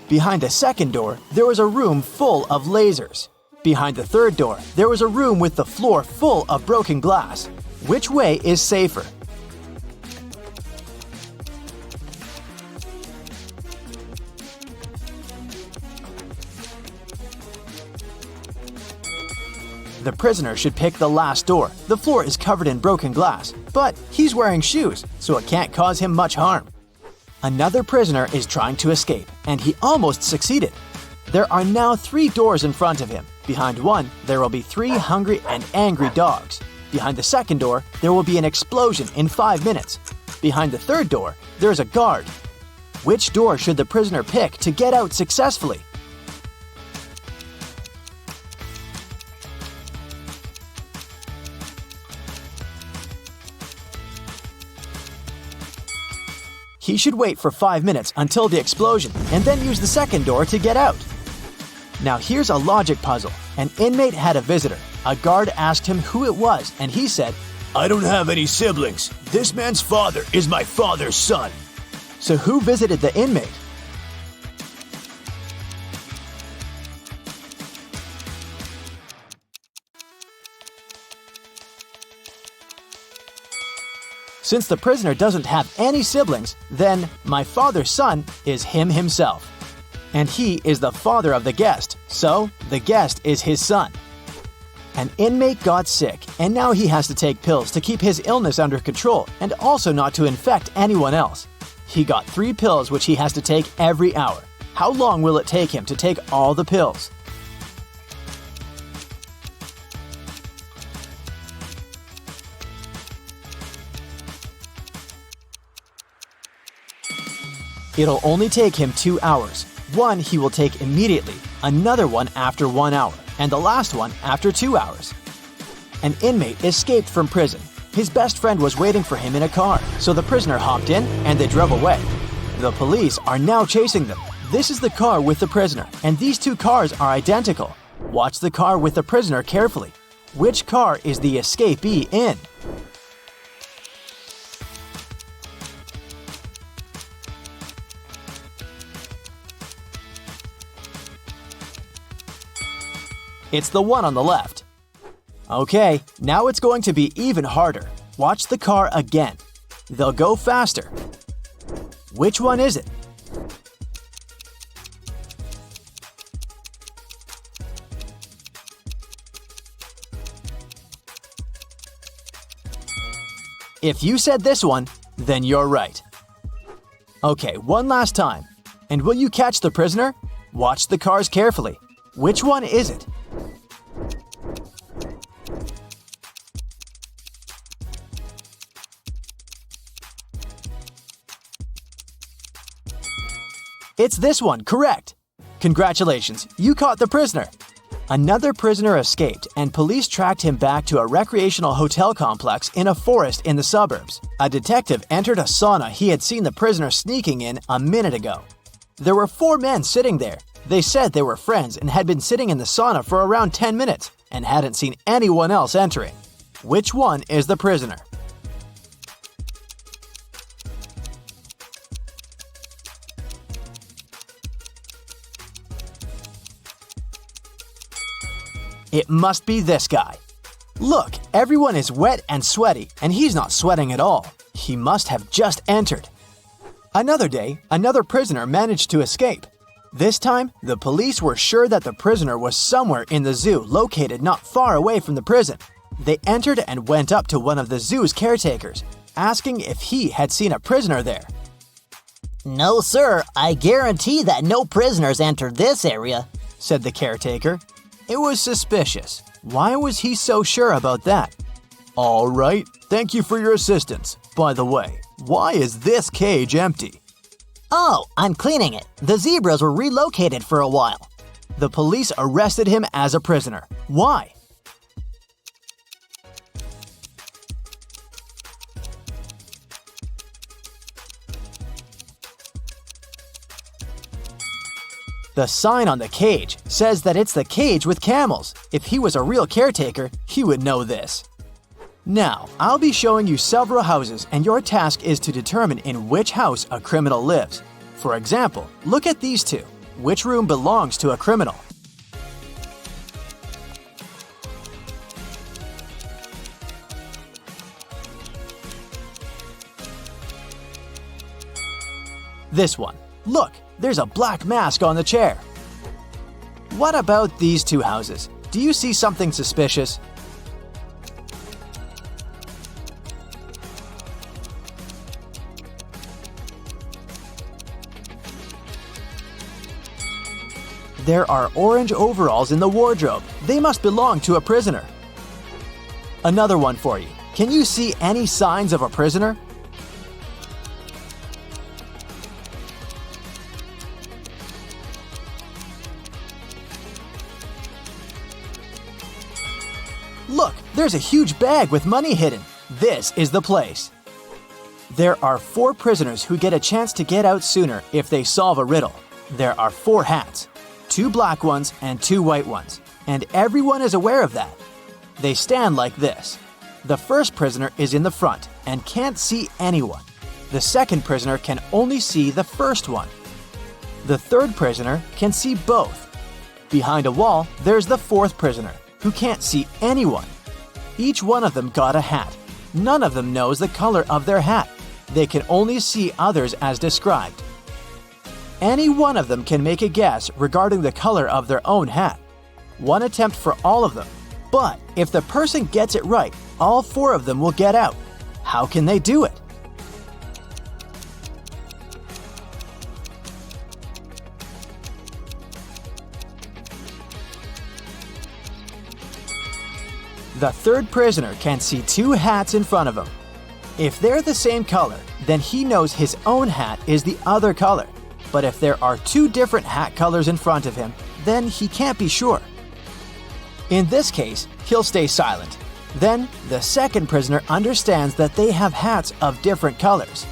Speaker 3: Behind the second door, there was a room full of lasers. Behind the third door, there was a room with the floor full of broken glass. Which way is safer? The prisoner should pick the last door. The floor is covered in broken glass, but he's wearing shoes, so it can't cause him much harm. Another prisoner is trying to escape, and he almost succeeded. There are now 3 doors in front of him. Behind one, there will be 3 hungry and angry dogs. Behind the second door, there will be an explosion in 5 minutes. Behind the third door, there's a guard. Which door should the prisoner pick to get out successfully? He should wait for 5 minutes until the explosion and then use the second door to get out. Now here's a logic puzzle. An inmate had a visitor. A guard asked him who it was, and he said,
Speaker 5: "I don't have any siblings. This man's father is my father's son."
Speaker 3: So who visited the inmate? Since the prisoner doesn't have any siblings, then my father's son is him himself. And he is the father of the guest, so the guest is his son. An inmate got sick, and now he has to take pills to keep his illness under control and also not to infect anyone else. He got 3 pills which he has to take every hour. How long will it take him to take all the pills? It'll only take him 2 hours. One he will take immediately, another one after 1 hour, and the last one after 2 hours. An inmate escaped from prison. His best friend was waiting for him in a car, so the prisoner hopped in and they drove away. The police are now chasing them. This is the car with the prisoner, and these 2 cars are identical. Watch the car with the prisoner carefully. Which car is the escapee in? It's the one on the left. Okay, now it's going to be even harder. Watch the car again. They'll go faster. Which one is it? If you said this one, then you're right. Okay, one last time. And will you catch the prisoner? Watch the cars carefully. Which one is it? It's this one, correct! Congratulations, you caught the prisoner! Another prisoner escaped, and police tracked him back to a recreational hotel complex in a forest in the suburbs. A detective entered a sauna he had seen the prisoner sneaking in a minute ago. There were 4 men sitting there. They said they were friends and had been sitting in the sauna for around 10 minutes and hadn't seen anyone else entering. Which one is the prisoner? It must be this guy. Look, everyone is wet and sweaty, and he's not sweating at all. He must have just entered. Another day, another prisoner managed to escape. This time, the police were sure that the prisoner was somewhere in the zoo located not far away from the prison. They entered and went up to one of the zoo's caretakers, asking if he had seen a prisoner there.
Speaker 4: "No, sir, I guarantee that no prisoners entered this area,"
Speaker 3: said the caretaker. It was suspicious. Why was he so sure about that? All right, thank you for your assistance. By the way, why is this cage empty?
Speaker 4: "Oh, I'm cleaning it. The zebras were relocated for a while."
Speaker 3: The police arrested him as a prisoner. Why? The sign on the cage says that it's the cage with camels. If he was a real caretaker, he would know this. Now, I'll be showing you several houses, and your task is to determine in which house a criminal lives. For example, look at these two. Which room belongs to a criminal? This one. Look, there's a black mask on the chair. What about these two houses? Do you see something suspicious? There are orange overalls in the wardrobe. They must belong to a prisoner. Another one for you. Can you see any signs of a prisoner? Look, there's a huge bag with money hidden. This is the place. There are 4 prisoners who get a chance to get out sooner if they solve a riddle. There are 4 hats, 2 black ones and 2 white ones, and everyone is aware of that. They stand like this. The first prisoner is in the front and can't see anyone. The second prisoner can only see the first one. The third prisoner can see both. Behind a wall, there's the fourth prisoner, who can't see anyone. Each one of them got a hat. None of them knows the color of their hat. They can only see others as described. Any one of them can make a guess regarding the color of their own hat. One attempt for all of them. But if the person gets it right, all 4 of them will get out. How can they do it? The third prisoner can see 2 hats in front of him. If they're the same color, then he knows his own hat is the other color. But if there are 2 different hat colors in front of him, then he can't be sure. In this case, he'll stay silent. Then, the second prisoner understands that they have hats of different colors.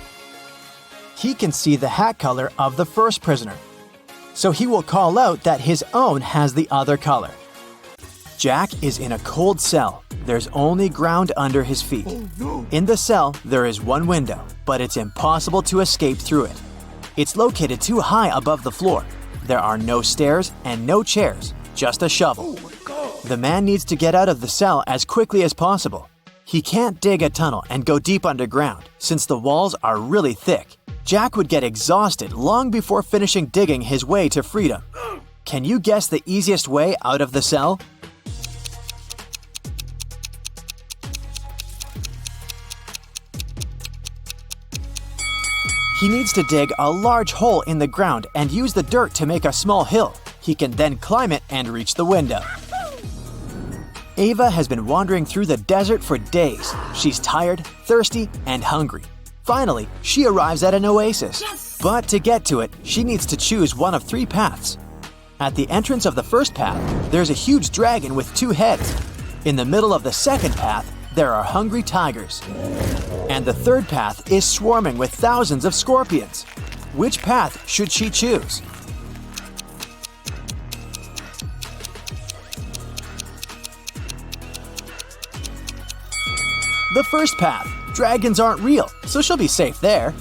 Speaker 3: He can see the hat color of the first prisoner, so he will call out that his own has the other color. Jack is in a cold cell. There's only ground under his feet. In the cell, there is one window, but it's impossible to escape through it. It's located too high above the floor. There are no stairs and no chairs, just a shovel. The man needs to get out of the cell as quickly as possible. He can't dig a tunnel and go deep underground, since the walls are really thick. Jack would get exhausted long before finishing digging his way to freedom. Can you guess the easiest way out of the cell? He needs to dig a large hole in the ground and use the dirt to make a small hill. He can then climb it and reach the window. Ava has been wandering through the desert for days. She's tired, thirsty, and hungry. Finally, she arrives at an oasis. But to get to it, she needs to choose one of 3 paths. At the entrance of the first path, there's a huge dragon with 2 heads. In the middle of the second path, there are hungry tigers. And the third path is swarming with thousands of scorpions. Which path should she choose? The first path. Dragons aren't real, so she'll be safe there.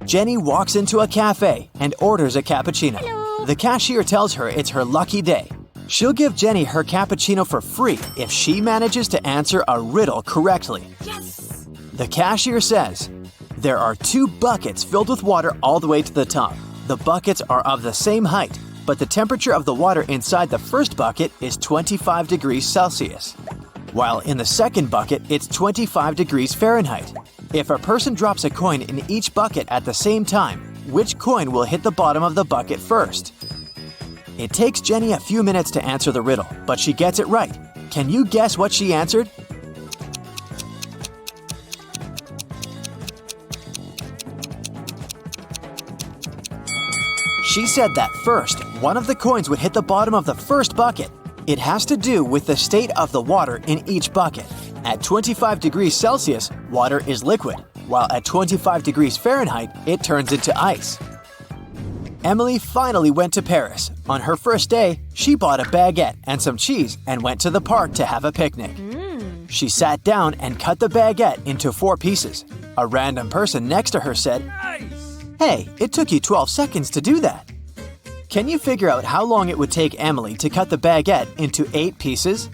Speaker 3: Jenny walks into a cafe and orders a cappuccino. Hello. The cashier tells her it's her lucky day. She'll give Jenny her cappuccino for free if she manages to answer a riddle correctly. Yes! The cashier says, there are 2 buckets filled with water all the way to the top. The buckets are of the same height, but the temperature of the water inside the first bucket is 25 degrees Celsius, while in the second bucket it's 25 degrees Fahrenheit. If a person drops a coin in each bucket at the same time, which coin will hit the bottom of the bucket first? It takes Jenny a few minutes to answer the riddle, but she gets it right. Can you guess what she answered? She said that first, one of the coins would hit the bottom of the first bucket. It has to do with the state of the water in each bucket. At 25 degrees Celsius, water is liquid, while at 25 degrees Fahrenheit, it turns into ice. Emily finally went to Paris. On her first day, she bought a baguette and some cheese and went to the park to have a picnic. She sat down and cut the baguette into 4 pieces. A random person next to her said, "Hey, it took you 12 seconds to do that." Can you figure out how long it would take Emily to cut the baguette into 8 pieces?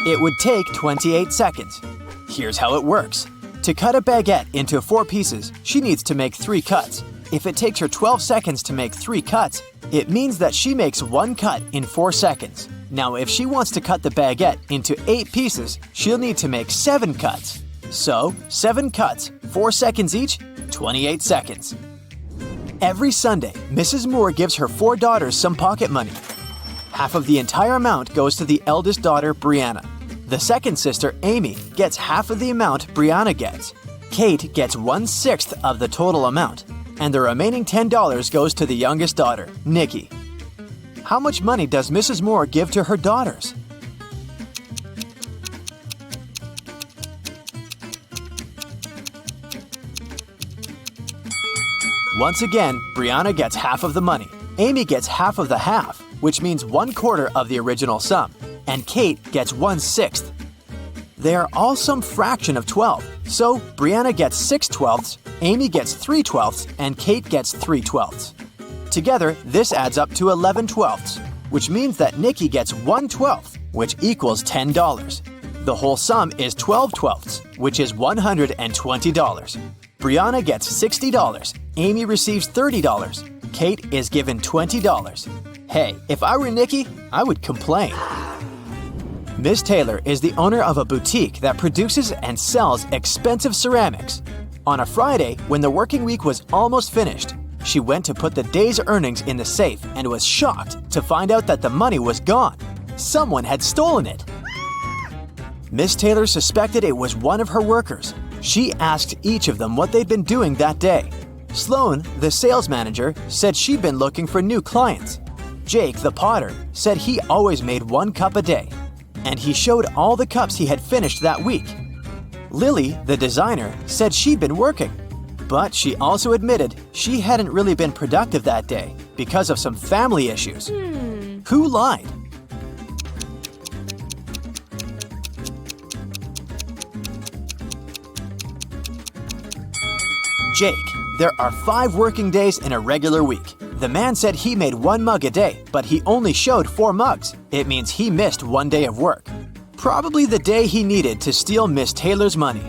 Speaker 3: It would take 28 seconds. Here's how it works. To cut a baguette into 4 pieces, she needs to make 3 cuts. If it takes her 12 seconds to make 3 cuts, it means that she makes 1 cut in 4 seconds. Now, if she wants to cut the baguette into 8 pieces, she'll need to make 7 cuts. So, 7 cuts, 4 seconds each, 28 seconds. Every Sunday, Mrs. Moore gives her 4 daughters some pocket money. Half of the entire amount goes to the eldest daughter, Brianna. The second sister, Amy, gets half of the amount Brianna gets. Kate gets 1/6 of the total amount. And the remaining $10 goes to the youngest daughter, Nikki. How much money does Mrs. Moore give to her daughters? Once again, Brianna gets half of the money. Amy gets half of the half, which means 1/4 of the original sum, and Kate gets 1/6. They are all some fraction of 12, so Brianna gets 6/12, Amy gets 3/12, and Kate gets 3/12. Together, this adds up to 11/12, which means that Nikki gets 1/12, which equals $10. The whole sum is 12/12, which is $120. Brianna gets $60, Amy receives $30, Kate is given $20. Hey, if I were Nikki, I would complain. Miss Taylor is the owner of a boutique that produces and sells expensive ceramics. On a Friday, when the working week was almost finished, she went to put the day's earnings in the safe and was shocked to find out that the money was gone. Someone had stolen it. Miss Taylor suspected it was one of her workers. She asked each of them what they'd been doing that day. Sloan, the sales manager, said she'd been looking for new clients. Jake, the potter, said he always made 1 cup a day, and he showed all the cups he had finished that week. Lily, the designer, said she'd been working, but she also admitted she hadn't really been productive that day because of some family issues. Who lied? Jake. There are 5 working days in a regular week. The man said he made 1 mug a day, but he only showed 4 mugs. It means he missed 1 day of work. Probably the day he needed to steal Miss Taylor's money.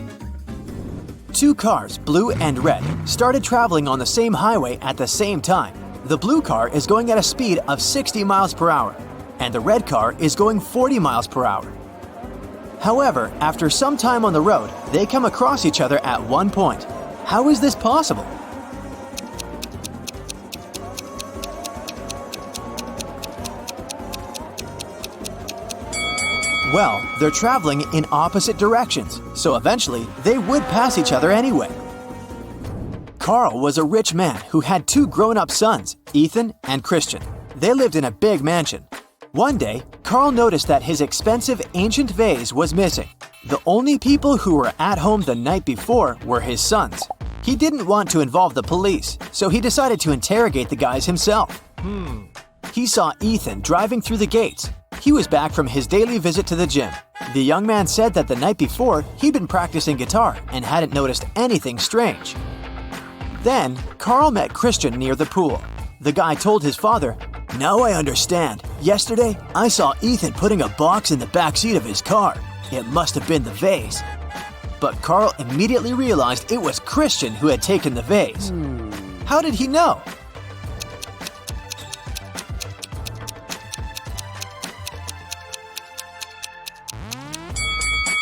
Speaker 3: 2 cars, blue and red, started traveling on the same highway at the same time. The blue car is going at a speed of 60 miles per hour, and the red car is going 40 miles per hour. However, after some time on the road, they come across each other at one point. How is this possible? Well, they're traveling in opposite directions, so eventually they would pass each other anyway. Carl was a rich man who had 2 grown-up sons, Ethan and Christian. They lived in a big mansion. One day, Carl noticed that his expensive ancient vase was missing. The only people who were at home the night before were his sons. He didn't want to involve the police, so he decided to interrogate the guys himself. He saw Ethan driving through the gates. He was back from his daily visit to the gym. The young man said that the night before, he'd been practicing guitar and hadn't noticed anything strange. Then, Carl met Christian near the pool. The guy told his father, "Now I understand. Yesterday, I saw Ethan putting a box in the back seat of his car. It must have been the vase." But Carl immediately realized it was Christian who had taken the vase. How did he know?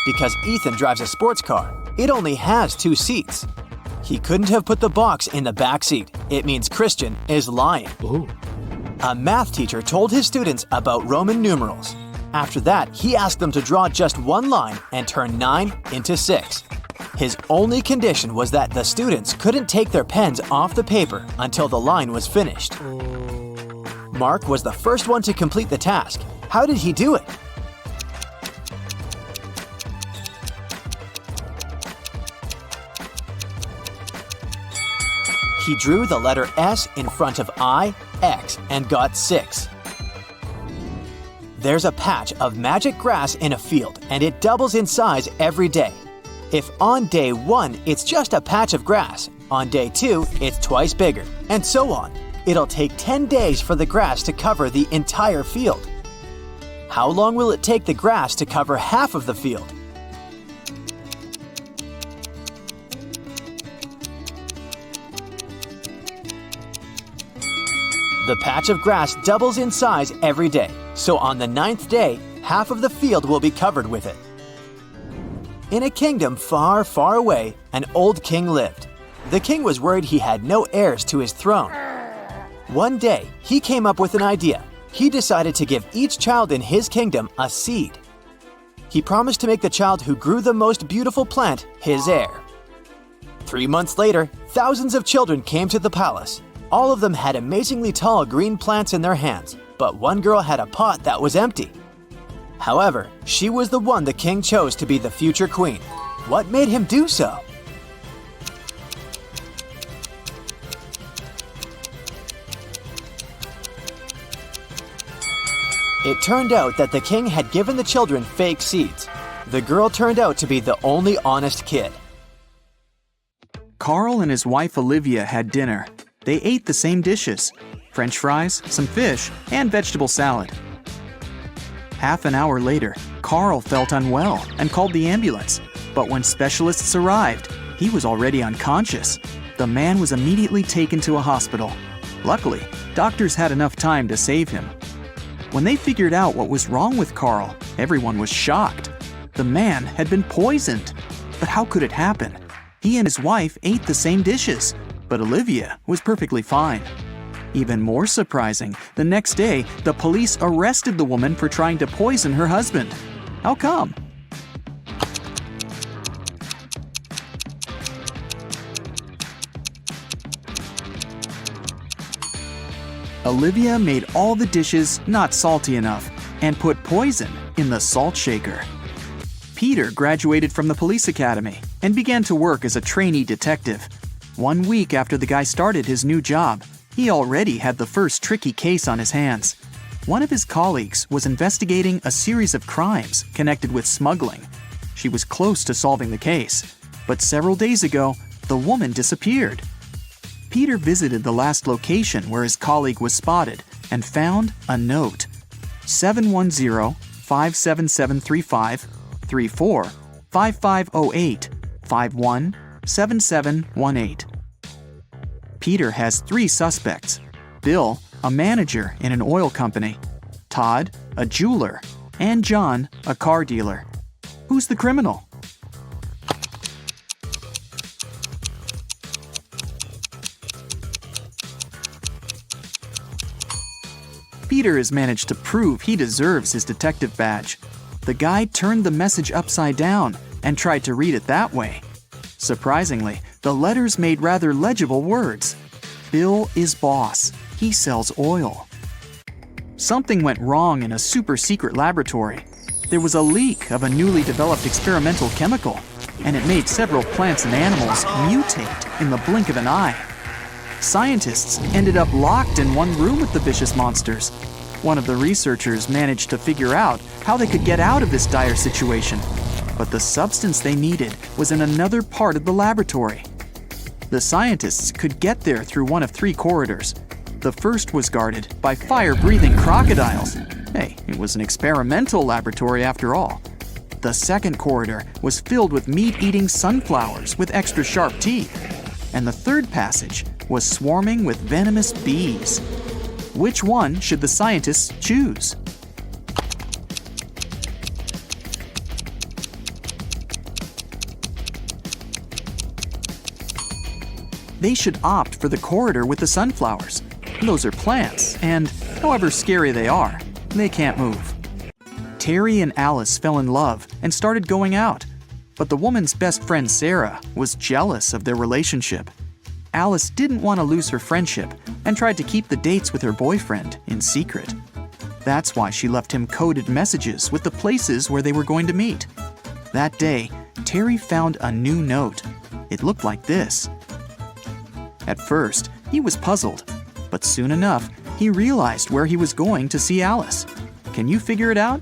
Speaker 3: Because Ethan drives a sports car. It only has 2 seats. He couldn't have put the box in the back seat. It means Christian is lying. A math teacher told his students about Roman numerals. After that, he asked them to draw just 1 line and turn 9 into 6. His only condition was that the students couldn't take their pens off the paper until the line was finished. Mark was the first one to complete the task. How did he do it? He drew the letter S in front of I, X, and got 6. There's a patch of magic grass in a field, and it doubles in size every day. If on day 1 it's just a patch of grass, on day 2 it's twice bigger, and so on. It'll take 10 days for the grass to cover the entire field. How long will it take the grass to cover half of the field? The patch of grass doubles in size every day, so on the 9th day, half of the field will be covered with it. In a kingdom far, far away, an old king lived. The king was worried he had no heirs to his throne. One day, he came up with an idea. He decided to give each child in his kingdom a seed. He promised to make the child who grew the most beautiful plant his heir. 3 months later, thousands of children came to the palace. All of them had amazingly tall green plants in their hands, but one girl had a pot that was empty. However, she was the one the king chose to be the future queen. What made him do so? It turned out that the king had given the children fake seeds. The girl turned out to be the only honest kid.
Speaker 6: Carl and his wife Olivia had dinner. They ate the same dishes: French fries, some fish, and vegetable salad. Half an hour later, Carl felt unwell and called the ambulance. But when specialists arrived, he was already unconscious. The man was immediately taken to a hospital. Luckily, doctors had enough time to save him. When they figured out what was wrong with Carl, everyone was shocked. The man had been poisoned. But how could it happen? He and his wife ate the same dishes, but Olivia was perfectly fine. Even more surprising, the next day, the police arrested the woman for trying to poison her husband. How come? Olivia made all the dishes not salty enough and put poison in the salt shaker. Peter graduated from the police academy and began to work as a trainee detective. 1 week after the guy started his new job, he already had the first tricky case on his hands. One of his colleagues was investigating a series of crimes connected with smuggling. She was close to solving the case, but several days ago, the woman disappeared. Peter visited the last location where his colleague was spotted and found a note: 710-57735, 34 5508 51 7718. Peter has 3 suspects: Bill, a manager in an oil company; Todd, a jeweler; and John, a car dealer. Who's the criminal? Peter has managed to prove he deserves his detective badge. The guy turned the message upside down and tried to read it that way. Surprisingly, the letters made rather legible words. Bill is boss. He sells oil. Something went wrong in a super-secret laboratory. There was a leak of a newly developed experimental chemical, and it made several plants and animals mutate in the blink of an eye. Scientists ended up locked in one room with the vicious monsters. One of the researchers managed to figure out how they could get out of this dire situation, but the substance they needed was in another part of the laboratory. The scientists could get there through one of 3 corridors. The first was guarded by fire-breathing crocodiles. Hey, it was an experimental laboratory after all. The second corridor was filled with meat-eating sunflowers with extra sharp teeth. And the third passage was swarming with venomous bees. Which one should the scientists choose? They should opt for the corridor with the sunflowers. Those are plants, and however scary they are, they can't move. Terry and Alice fell in love and started going out, but the woman's best friend Sarah was jealous of their relationship. Alice didn't want to lose her friendship and tried to keep the dates with her boyfriend in secret. That's why she left him coded messages with the places where they were going to meet. That day, Terry found a new note. It looked like this: At first, he was puzzled, but soon enough, he realized where he was going to see Alice. Can you figure it out?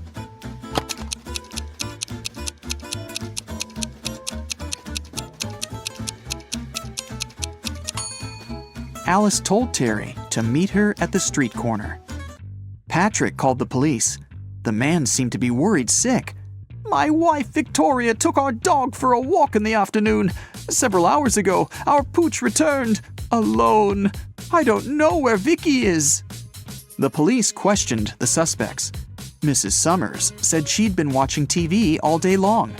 Speaker 6: Alice told Terry to meet her at the street corner. Patrick called the police. The man seemed to be worried sick. "My wife Victoria took our dog for a walk in the afternoon. Several hours ago, our pooch returned alone. I don't know where Vicky is." The police questioned the suspects. Mrs. Summers said she'd been watching TV all day long.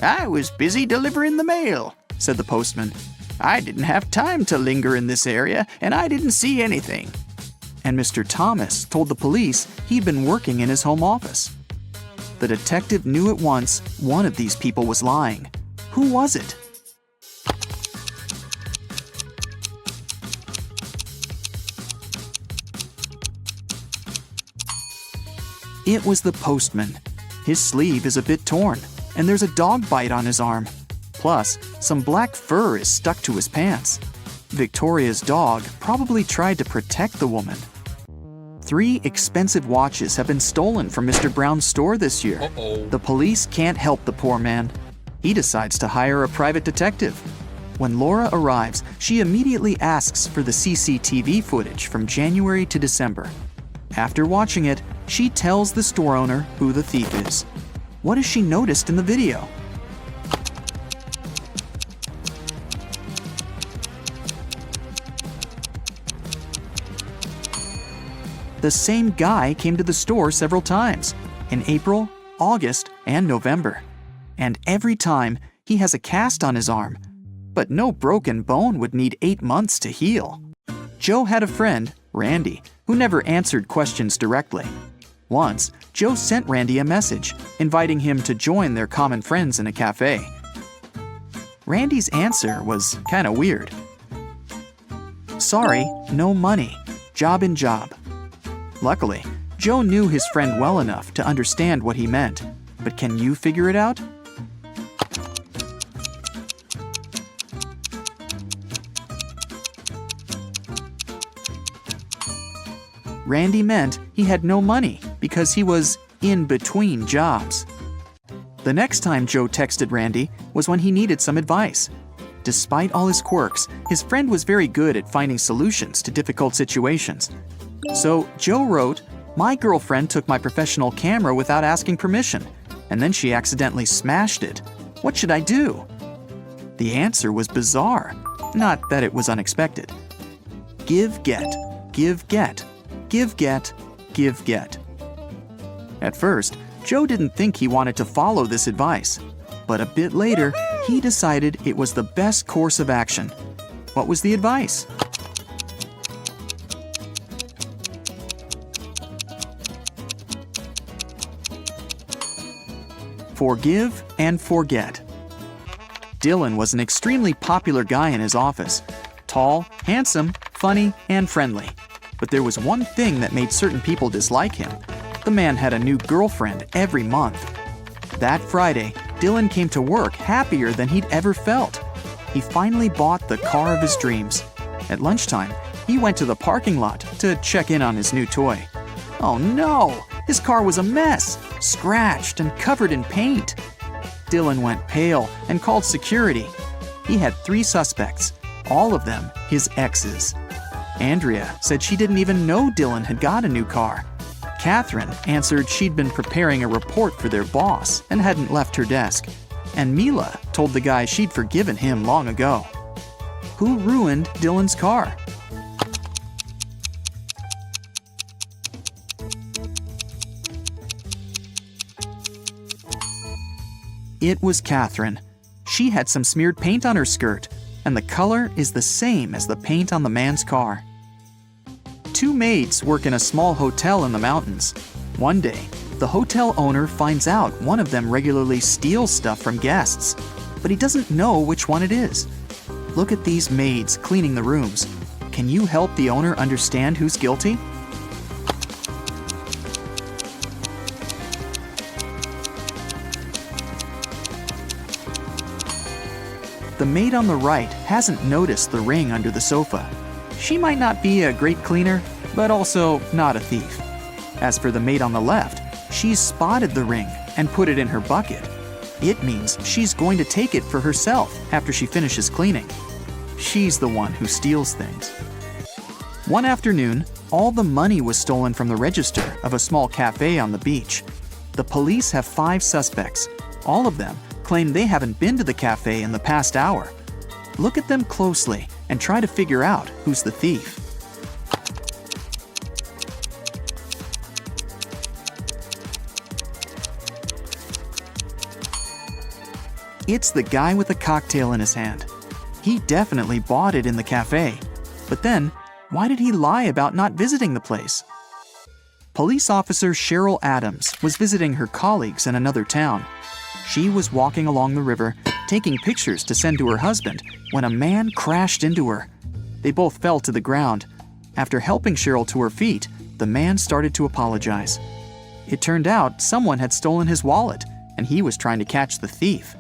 Speaker 6: "I was busy delivering the mail," said the postman. "I didn't have time to linger in this area, and I didn't see anything." And Mr. Thomas told the police he'd been working in his home office. The detective knew at once one of these people was lying. Who was it? It was the postman. His sleeve is a bit torn, and there's a dog bite on his arm. Plus, some black fur is stuck to his pants. Victoria's dog probably tried to protect the woman. 3 expensive watches have been stolen from Mr. Brown's store this year. The police can't help the poor man. He decides to hire a private detective. When Laura arrives, she immediately asks for the CCTV footage from January to December. After watching it, she tells the store owner who the thief is. What has she noticed in the video? The same guy came to the store several times, in April, August, and November. And every time, he has a cast on his arm. But no broken bone would need 8 months to heal. Joe had a friend, Randy, who never answered questions directly. Once, Joe sent Randy a message, inviting him to join their common friends in a cafe. Randy's answer was kinda weird. "Sorry, no money. Job in job." Luckily, Joe knew his friend well enough to understand what he meant. But can you figure it out? Randy meant he had no money because he was in between jobs. The next time Joe texted Randy was when he needed some advice. Despite all his quirks, his friend was very good at finding solutions to difficult situations. So Joe wrote, "My girlfriend took my professional camera without asking permission, and then she accidentally smashed it. What should I do?" The answer was bizarre, not that it was unexpected. Give, get, give, get, give, get, give, get. At first, Joe didn't think he wanted to follow this advice, but a bit later, he decided it was the best course of action. What was the advice? Forgive and forget. Dylan was an extremely popular guy in his office. Tall, handsome, funny, and friendly. But there was one thing that made certain people dislike him. The man had a new girlfriend every month. That Friday, Dylan came to work happier than he'd ever felt. He finally bought the car of his dreams. At lunchtime, he went to the parking lot to check in on his new toy. Oh no! His car was a mess, scratched and covered in paint. Dylan went pale and called security. He had 3 suspects, all of them his exes. Andrea said she didn't even know Dylan had got a new car. Catherine answered she'd been preparing a report for their boss and hadn't left her desk. And Mila told the guy she'd forgiven him long ago. Who ruined Dylan's car? It was Catherine. She had some smeared paint on her skirt, and the color is the same as the paint on the man's car. 2 maids work in a small hotel in the mountains. One day, the hotel owner finds out one of them regularly steals stuff from guests, but he doesn't know which one it is. Look at these maids cleaning the rooms. Can you help the owner understand who's guilty? the maid on the right hasn't noticed the ring under the sofa. She might not be a great cleaner, but also not a thief. As for the maid on the left, she's spotted the ring and put it in her bucket. It means she's going to take it for herself after she finishes cleaning. She's the one who steals things. One afternoon, all the money was stolen from the register of a small cafe on the beach. The police have 5 suspects. All of them claim they haven't been to the cafe in the past hour. Look at them closely and try to figure out who's the thief. It's the guy with a cocktail in his hand. He definitely bought it in the cafe. But then, why did he lie about not visiting the place? Police officer Cheryl Adams was visiting her colleagues in another town. She was walking along the river, taking pictures to send to her husband, when a man crashed into her. They both fell to the ground. After helping Cheryl to her feet, the man started to apologize. It turned out someone had stolen his wallet, and he was trying to catch the thief.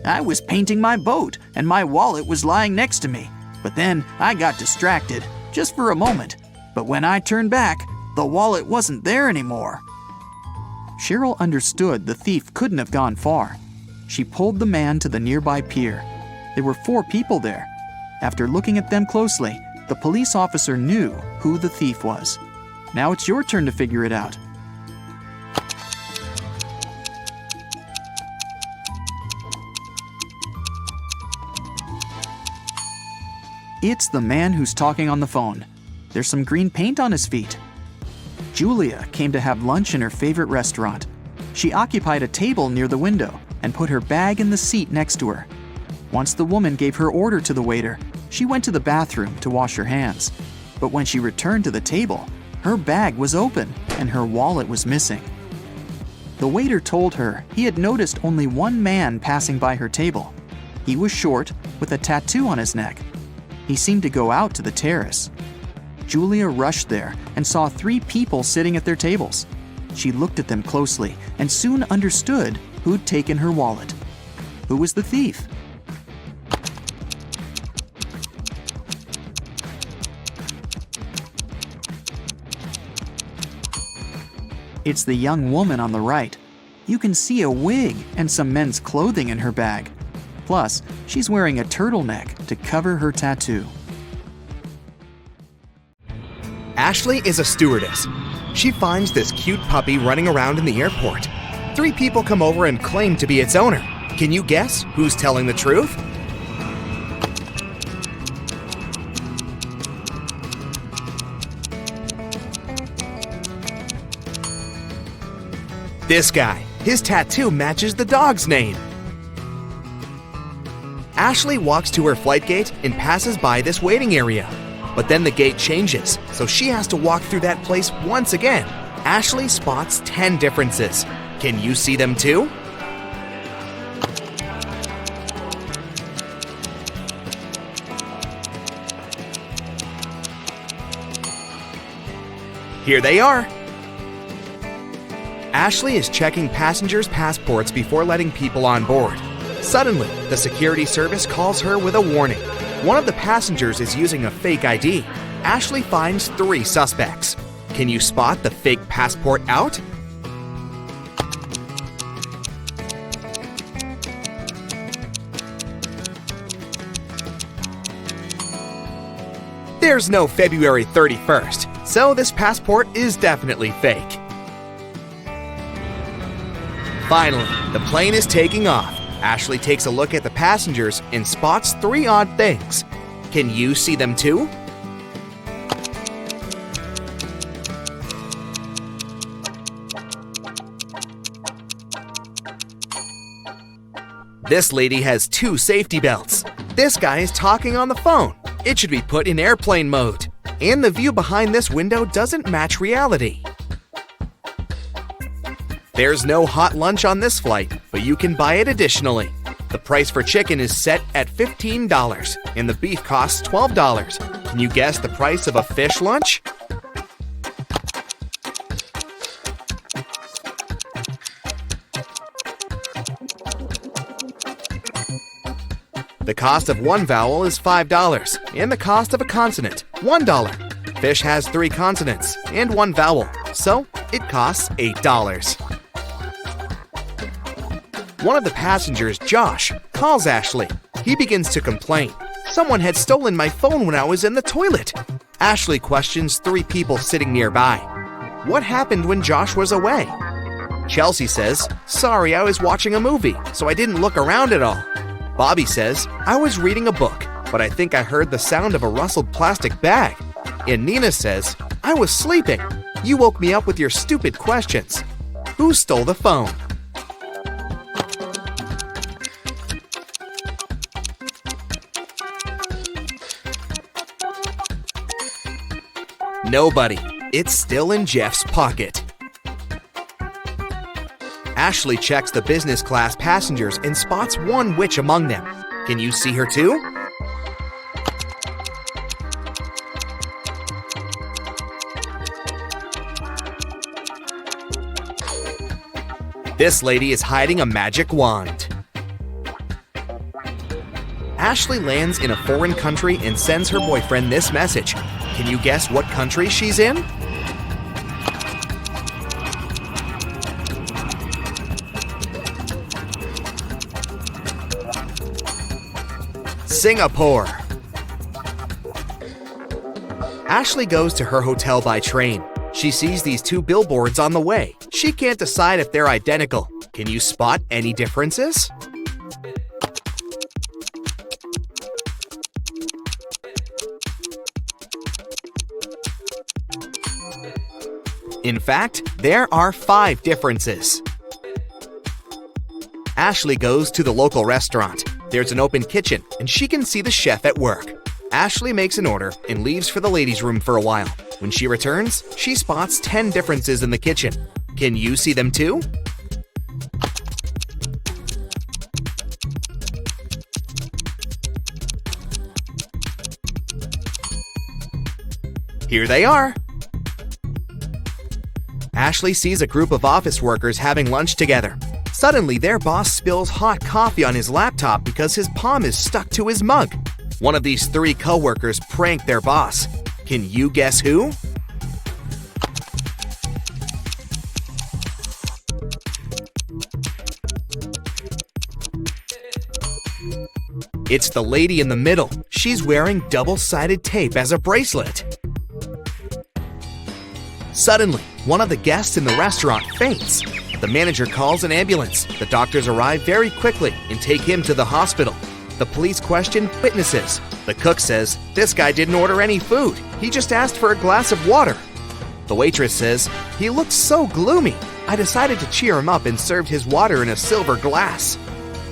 Speaker 6: "I was painting my boat, and my wallet was lying next to me. But then I got distracted, just for a moment. But when I turned back, the wallet wasn't there anymore." Cheryl understood the thief couldn't have gone far. She pulled the man to the nearby pier. There were 4 people there. After looking at them closely, the police officer knew who the thief was. Now it's your turn to figure it out. It's the man who's talking on the phone. There's some green paint on his feet. Julia came to have lunch in her favorite restaurant. She occupied a table near the window and put her bag in the seat next to her. Once the woman gave her order to the waiter, she went to the bathroom to wash her hands. But when she returned to the table, her bag was open and her wallet was missing. The waiter told her he had noticed only one man passing by her table. He was short, with a tattoo on his neck. He seemed to go out to the terrace. Julia rushed there and saw 3 people sitting at their tables. She looked at them closely and soon understood who'd taken her wallet. Who was the thief? It's the young woman on the right. You can see a wig and some men's clothing in her bag. Plus, she's wearing a turtleneck to cover her tattoo.
Speaker 2: Ashley is a stewardess. She finds this cute puppy running around in the airport. 3 people come over and claim to be its owner. Can you guess who's telling the truth? This guy. His tattoo matches the dog's name. Ashley walks to her flight gate and passes by this waiting area. But then the gate changes, so she has to walk through that place once again. Ashley spots 10 differences. Can you see them too? Here they are. Ashley is checking passengers' passports before letting people on board. Suddenly, the security service calls her with a warning. One of the passengers is using a fake ID. Ashley finds 3 suspects. Can you spot the fake passport out? There's no February 31st, so this passport is definitely fake. Finally, the plane is taking off. Ashley takes a look at the passengers and spots 3 odd things. Can you see them too? This lady has 2 safety belts. This guy is talking on the phone. It should be put in airplane mode. And the view behind this window doesn't match reality. There's no hot lunch on this flight, but you can buy it additionally. The price for chicken is set at $15, and the beef costs $12. Can you guess the price of a fish lunch? The cost of one vowel is $5, and the cost of a consonant, $1. Fish has 3 consonants and 1 vowel, so it costs $8. One of the passengers, Josh, calls Ashley. He begins to complain. Someone had stolen my phone when I was in the toilet. Ashley questions 3 people sitting nearby. What happened when Josh was away? Chelsea says, sorry, I was watching a movie, so I didn't look around at all. Bobby says, I was reading a book, but I think I heard the sound of a rustled plastic bag. And Nina says, I was sleeping. You woke me up with your stupid questions. Who stole the phone? Nobody. It's still in Jeff's pocket. Ashley checks the business class passengers and spots one witch among them. Can you see her too? This lady is hiding a magic wand. Ashley lands in a foreign country and sends her boyfriend this message. Can you guess what country she's in? Singapore. Ashley goes to her hotel by train. She sees these 2 billboards on the way. She can't decide if they're identical. Can you spot any differences? In fact, there are 5 differences. Ashley goes to the local restaurant. There's an open kitchen, and she can see the chef at work. Ashley makes an order and leaves for the ladies' room for a while. When she returns, she spots 10 differences in the kitchen. Can you see them too? Here they are. Ashley sees a group of office workers having lunch together. Suddenly, their boss spills hot coffee on his laptop because his palm is stuck to his mug. One of these 3 co-workers prank their boss. Can you guess who? It's the lady in the middle. She's wearing double-sided tape as a bracelet. Suddenly, one of the guests in the restaurant faints. The manager calls an ambulance. The doctors arrive very quickly and take him to the hospital. The police question witnesses. The cook says, this guy didn't order any food. He just asked for a glass of water. The waitress says, he looked so gloomy. I decided to cheer him up and served his water in a silver glass.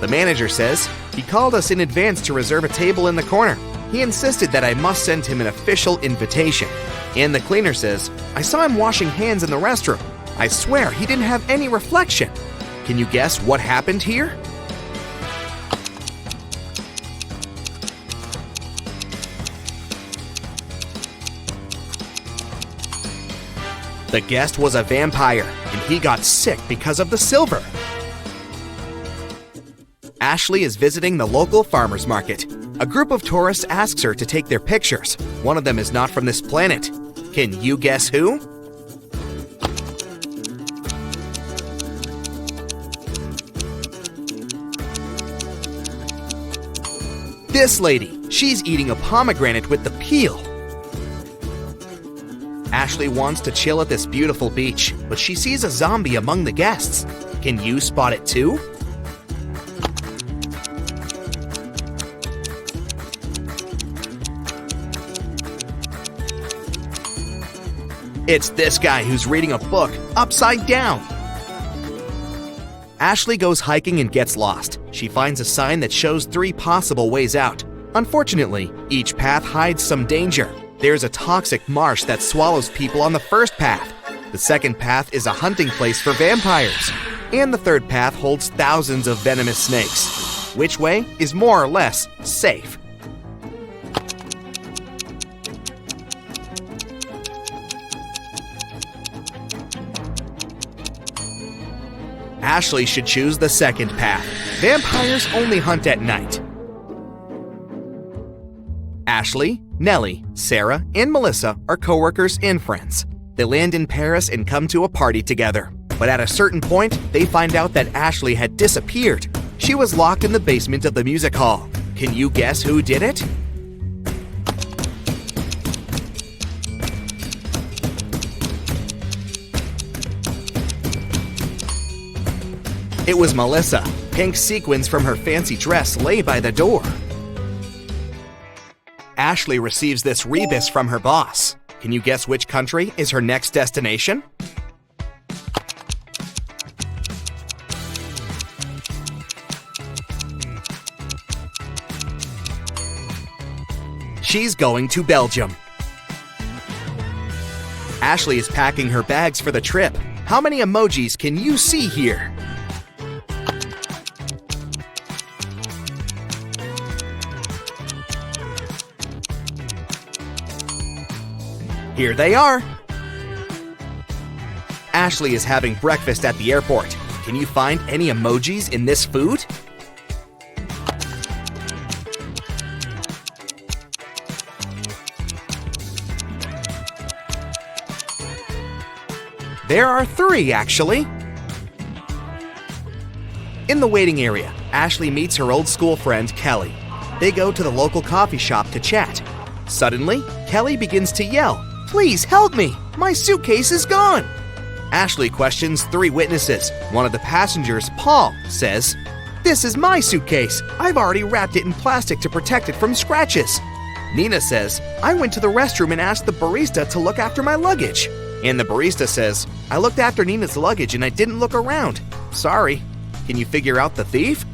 Speaker 2: The manager says, he called us in advance to reserve a table in the corner. He insisted that I must send him an official invitation. And the cleaner says, I saw him washing hands in the restroom. I swear he didn't have any reflection. Can you guess what happened here? The guest was a vampire, and he got sick because of the silver. Ashley is visiting the local farmer's market. A group of tourists asks her to take their pictures. One of them is not from this planet. Can you guess who? This lady. She's eating a pomegranate with the peel. Ashley wants to chill at this beautiful beach, but she sees a zombie among the guests. Can you spot it too? It's this guy who's reading a book upside down. Ashley goes hiking and gets lost. She finds a sign that shows 3 possible ways out. Unfortunately, each path hides some danger. There's a toxic marsh that swallows people on the first path. The second path is a hunting place for vampires. And the third path holds thousands of venomous snakes. Which way is more or less safe? Ashley should choose the second path. Vampires only hunt at night. Ashley, Nellie, Sarah, and Melissa are coworkers and friends. They land in Paris and come to a party together. But at a certain point, they find out that Ashley had disappeared. She was locked in the basement of the music hall. Can you guess who did it? It was Melissa. Pink sequins from her fancy dress lay by the door. Ashley receives this rebus from her boss. Can you guess which country is her next destination? She's going to Belgium. Ashley is packing her bags for the trip. How many emojis can you see here? Here they are. Ashley is having breakfast at the airport. Can you find any emojis in this food? There are 3, actually. In the waiting area, Ashley meets her old school friend, Kelly. They go to the local coffee shop to chat. Suddenly, Kelly begins to yell, "Please help me! My suitcase is gone!" Ashley questions 3 witnesses. One of the passengers, Paul, says, "This is my suitcase. I've already wrapped it in plastic to protect it from scratches." Nina says, "I went to the restroom and asked the barista to look after my luggage." And the barista says, "I looked after Nina's luggage and I didn't look around. Sorry." Can you figure out the thief?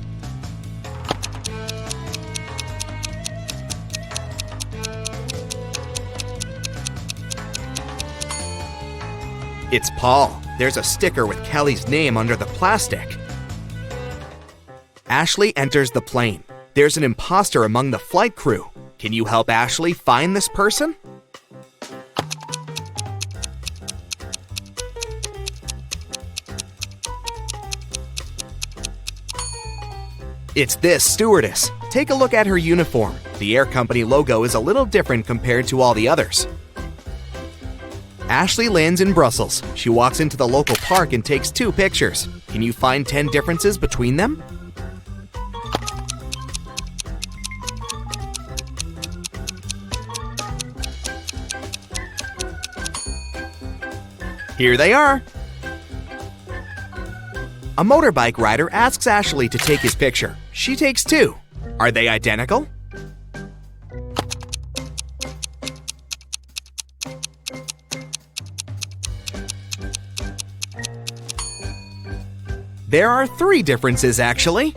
Speaker 2: It's Paul. There's a sticker with Kelly's name under the plastic. Ashley enters the plane. There's an imposter among the flight crew. Can you help Ashley find this person? It's this stewardess. Take a look at her uniform. The air company logo is a little different compared to all the others. Ashley lands in Brussels. She walks into the local park and takes 2 pictures. Can you find 10 differences between them? Here they are. A motorbike rider asks Ashley to take his picture. She takes 2. Are they identical? There are 3 differences, actually.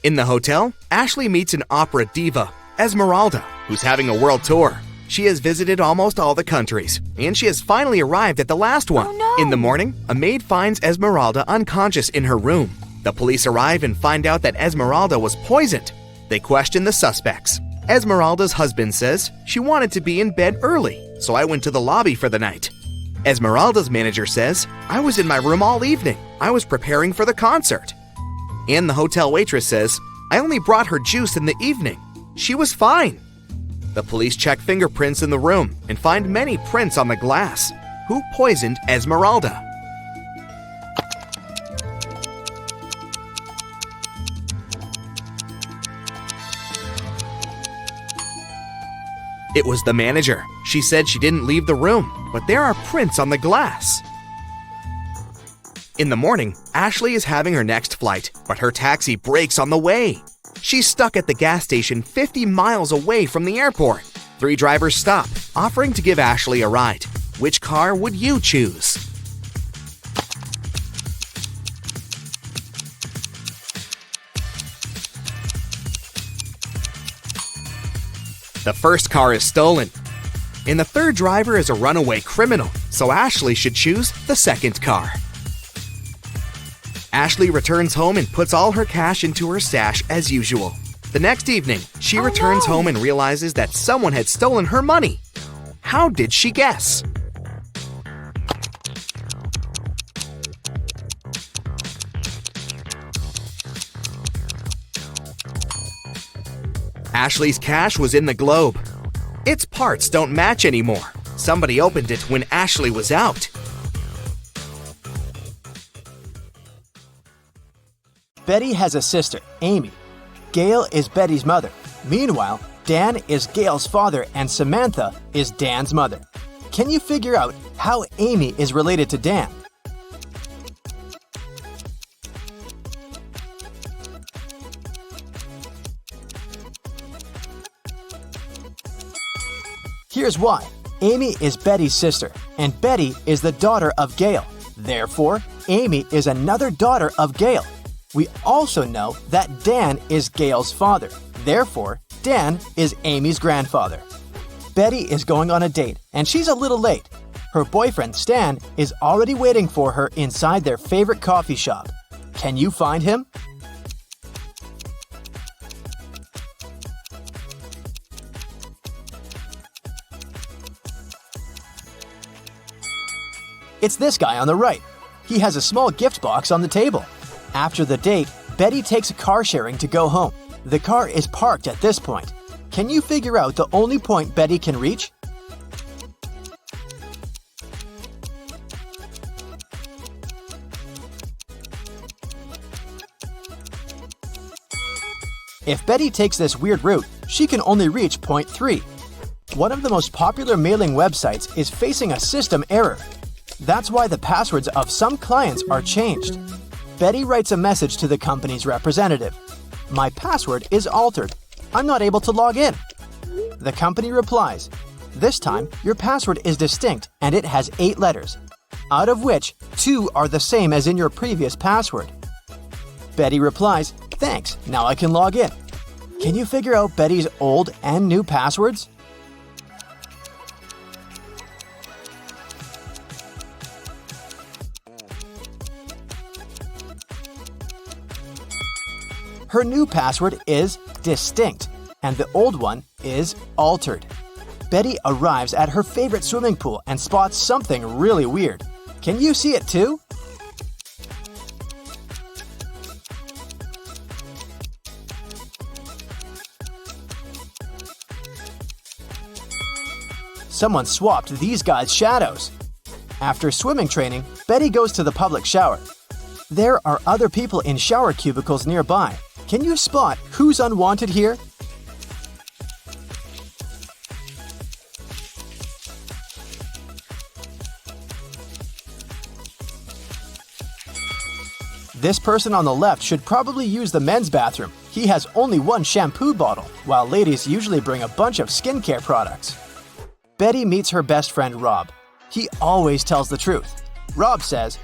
Speaker 2: In the hotel, Ashley meets an opera diva, Esmeralda, who's having a world tour. She has visited almost all the countries, and she has finally arrived at the last one.
Speaker 7: Oh, no.
Speaker 2: In the morning, a maid finds Esmeralda unconscious in her room. The police arrive and find out that Esmeralda was poisoned. They question the suspects. Esmeralda's husband says, "She wanted to be in bed early, so I went to the lobby for the night." Esmeralda's manager says, "I was in my room all evening. I was preparing for the concert." And the hotel waitress says, "I only brought her juice in the evening. She was fine." The police check fingerprints in the room and find many prints on the glass. Who poisoned Esmeralda? It was the manager. She said she didn't leave the room, but there are prints on the glass. In the morning, Ashley is having her next flight, but her taxi breaks on the way. She's stuck at the gas station 50 miles away from the airport. 3 drivers stop, offering to give Ashley a ride. Which car would you choose? The first car is stolen. And the 3rd driver is a runaway criminal, so Ashley should choose the 2nd car. Ashley returns home and puts all her cash into her stash as usual. The next evening, she returns home and realizes that someone had stolen her money. How did she guess? Ashley's cash was in the globe. Its parts don't match anymore. Somebody opened it when Ashley was out.
Speaker 3: Betty has a sister, Amy. Gail is Betty's mother. Meanwhile, Dan is Gail's father and Samantha is Dan's mother. Can you figure out how Amy is related to Dan? Here's why. Amy is Betty's sister, and Betty is the daughter of Gail. Therefore, Amy is another daughter of Gail. We also know that Dan is Gail's father. Therefore, Dan is Amy's grandfather. Betty is going on a date, and she's a little late. Her boyfriend, Stan, is already waiting for her inside their favorite coffee shop. Can you find him? It's this guy on the right. He has a small gift box on the table. After the date, Betty takes a car sharing to go home. The car is parked at this point. Can you figure out the only point Betty can reach? If Betty takes this weird route, she can only reach point 3. One of the most popular mailing websites is facing a system error. That's why the passwords of some clients are changed. Betty writes a message to the company's representative. My password is altered. I'm not able to log in. The company replies, this time your password is distinct and it has 8 letters, out of which 2 are the same as in your previous password. Betty replies, thanks, now I can log in. Can you figure out Betty's old and new passwords? Her new password is distinct, and the old one is altered. Betty arrives at her favorite swimming pool and spots something really weird. Can you see it too? Someone swapped these guys' shadows. After swimming training, Betty goes to the public shower. There are other people in shower cubicles nearby. Can you spot who's unwanted here? This person on the left should probably use the men's bathroom. He has only one shampoo bottle, while ladies usually bring a bunch of skincare products. Betty meets her best friend Rob. He always tells the truth. Rob says,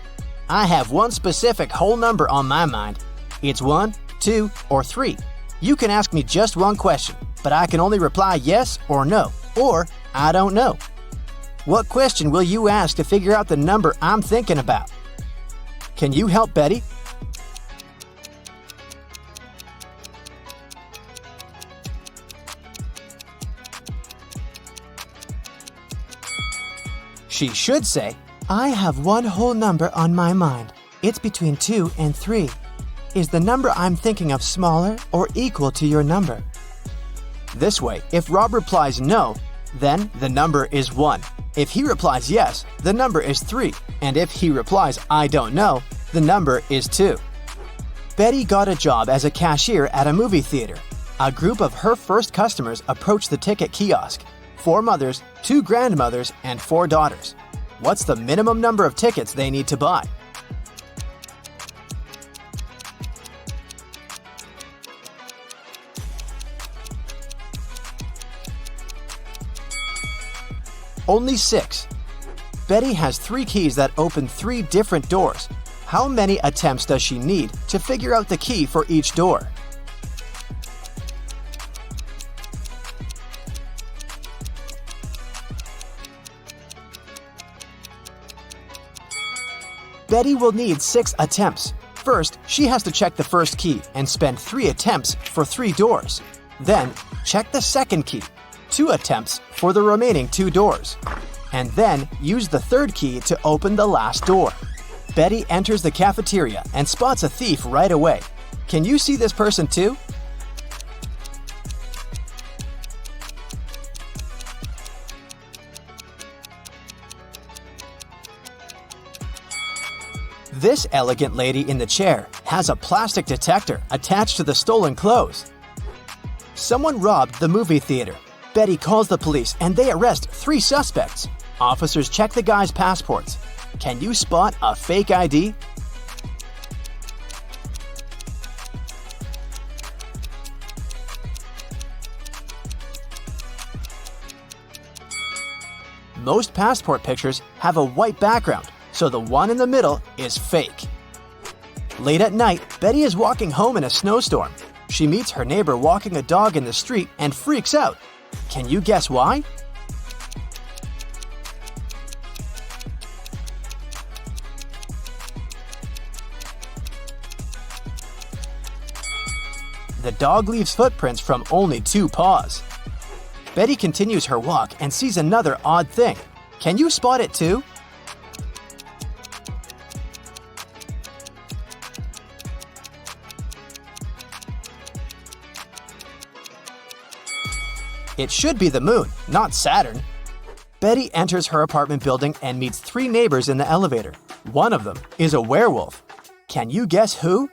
Speaker 3: I have one specific whole number on my mind. It's 1, 2, or 3. You can ask me just one question, but I can only reply yes or no, or I don't know. What question will you ask to figure out the number I'm thinking about? Can you help Betty? She should say, I have one whole number on my mind. It's between 2 and 3. Is the number I'm thinking of smaller or equal to your number? This way, if Rob replies no, then the number is 1. If he replies yes, the number is 3. And if he replies I don't know, the number is 2. Betty got a job as a cashier at a movie theater. A group of her first customers approached the ticket kiosk. 4 mothers, 2 grandmothers, and 4 daughters. What's the minimum number of tickets they need to buy? Only 6. Betty has 3 keys that open 3 different doors. How many attempts does she need to figure out the key for each door? Betty will need 6 attempts. First, she has to check the first key and spend 3 attempts for 3 doors. Then, check the second key, 2 attempts for the remaining 2 doors. And then, use the third key to open the last door. Betty enters the cafeteria and spots a thief right away. Can you see this person too? This elegant lady in the chair has a plastic detector attached to the stolen clothes. Someone robbed the movie theater. Betty calls the police and they arrest 3 suspects. Officers check the guy's passports. Can you spot a fake ID? Most passport pictures have a white background, so the one in the middle is fake. Late at night, Betty is walking home in a snowstorm. She meets her neighbor walking a dog in the street and freaks out. Can you guess why? The dog leaves footprints from only 2 paws. Betty continues her walk and sees another odd thing. Can you spot it too? It should be the moon, not Saturn. Betty enters her apartment building and meets 3 neighbors in the elevator. One of them is a werewolf. Can you guess who?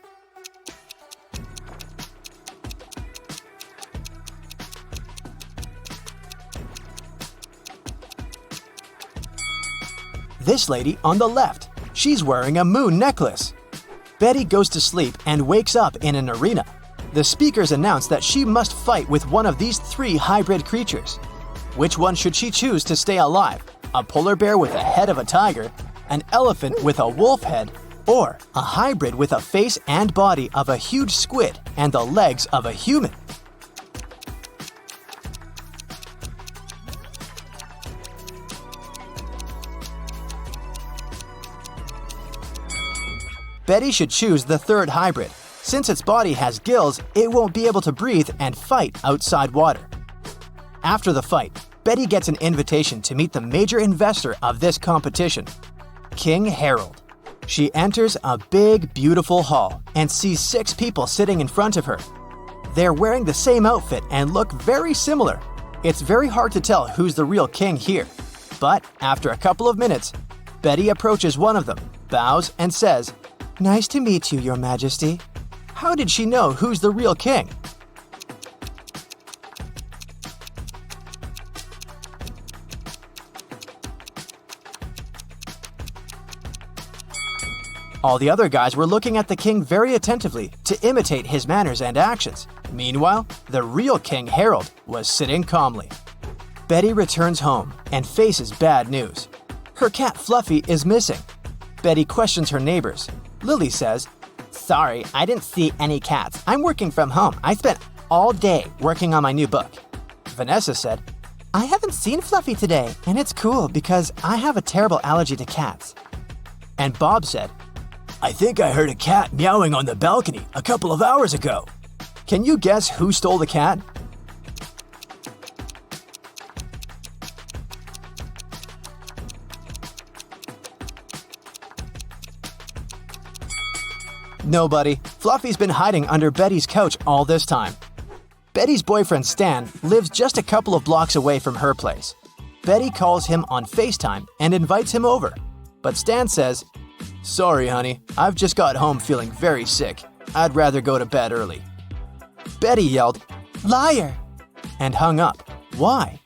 Speaker 3: This lady on the left. She's wearing a moon necklace. Betty goes to sleep and wakes up in an arena. The speakers announce that she must fight with one of these 3 hybrid creatures. Which one should she choose to stay alive? A polar bear with a head of a tiger, an elephant with a wolf head, or a hybrid with a face and body of a huge squid and the legs of a human? Betty should choose the 3rd hybrid. Since its body has gills, it won't be able to breathe and fight outside water. After the fight, Betty gets an invitation to meet the major investor of this competition, King Harold. She enters a big, beautiful hall and sees 6 people sitting in front of her. They're wearing the same outfit and look very similar. It's very hard to tell who's the real king here. But after a couple of minutes, Betty approaches one of them, bows, and says, "Nice to meet you, Your Majesty." How did she know who's the real king? All the other guys were looking at the king very attentively to imitate his manners and actions. Meanwhile, the real King Harold was sitting calmly. Betty returns home and faces bad news. Her cat Fluffy is missing. Betty questions her neighbors. Lily says, "Sorry, I didn't see any cats. I'm working from home. I spent all day working on my new book." Vanessa said, "I haven't seen Fluffy today, and it's cool because I have a terrible allergy to cats." And Bob said,
Speaker 5: I think I heard a cat meowing on the balcony a couple of hours ago.
Speaker 3: "Can you guess who stole the cat?" Nobody. Fluffy's been hiding under Betty's couch all this time. Betty's boyfriend Stan lives just a couple of blocks away from her place. Betty calls him on FaceTime and invites him over. But Stan says, "Sorry, honey, I've just got home feeling very sick. I'd rather go to bed early." Betty yelled, "Liar!" and hung up. Why?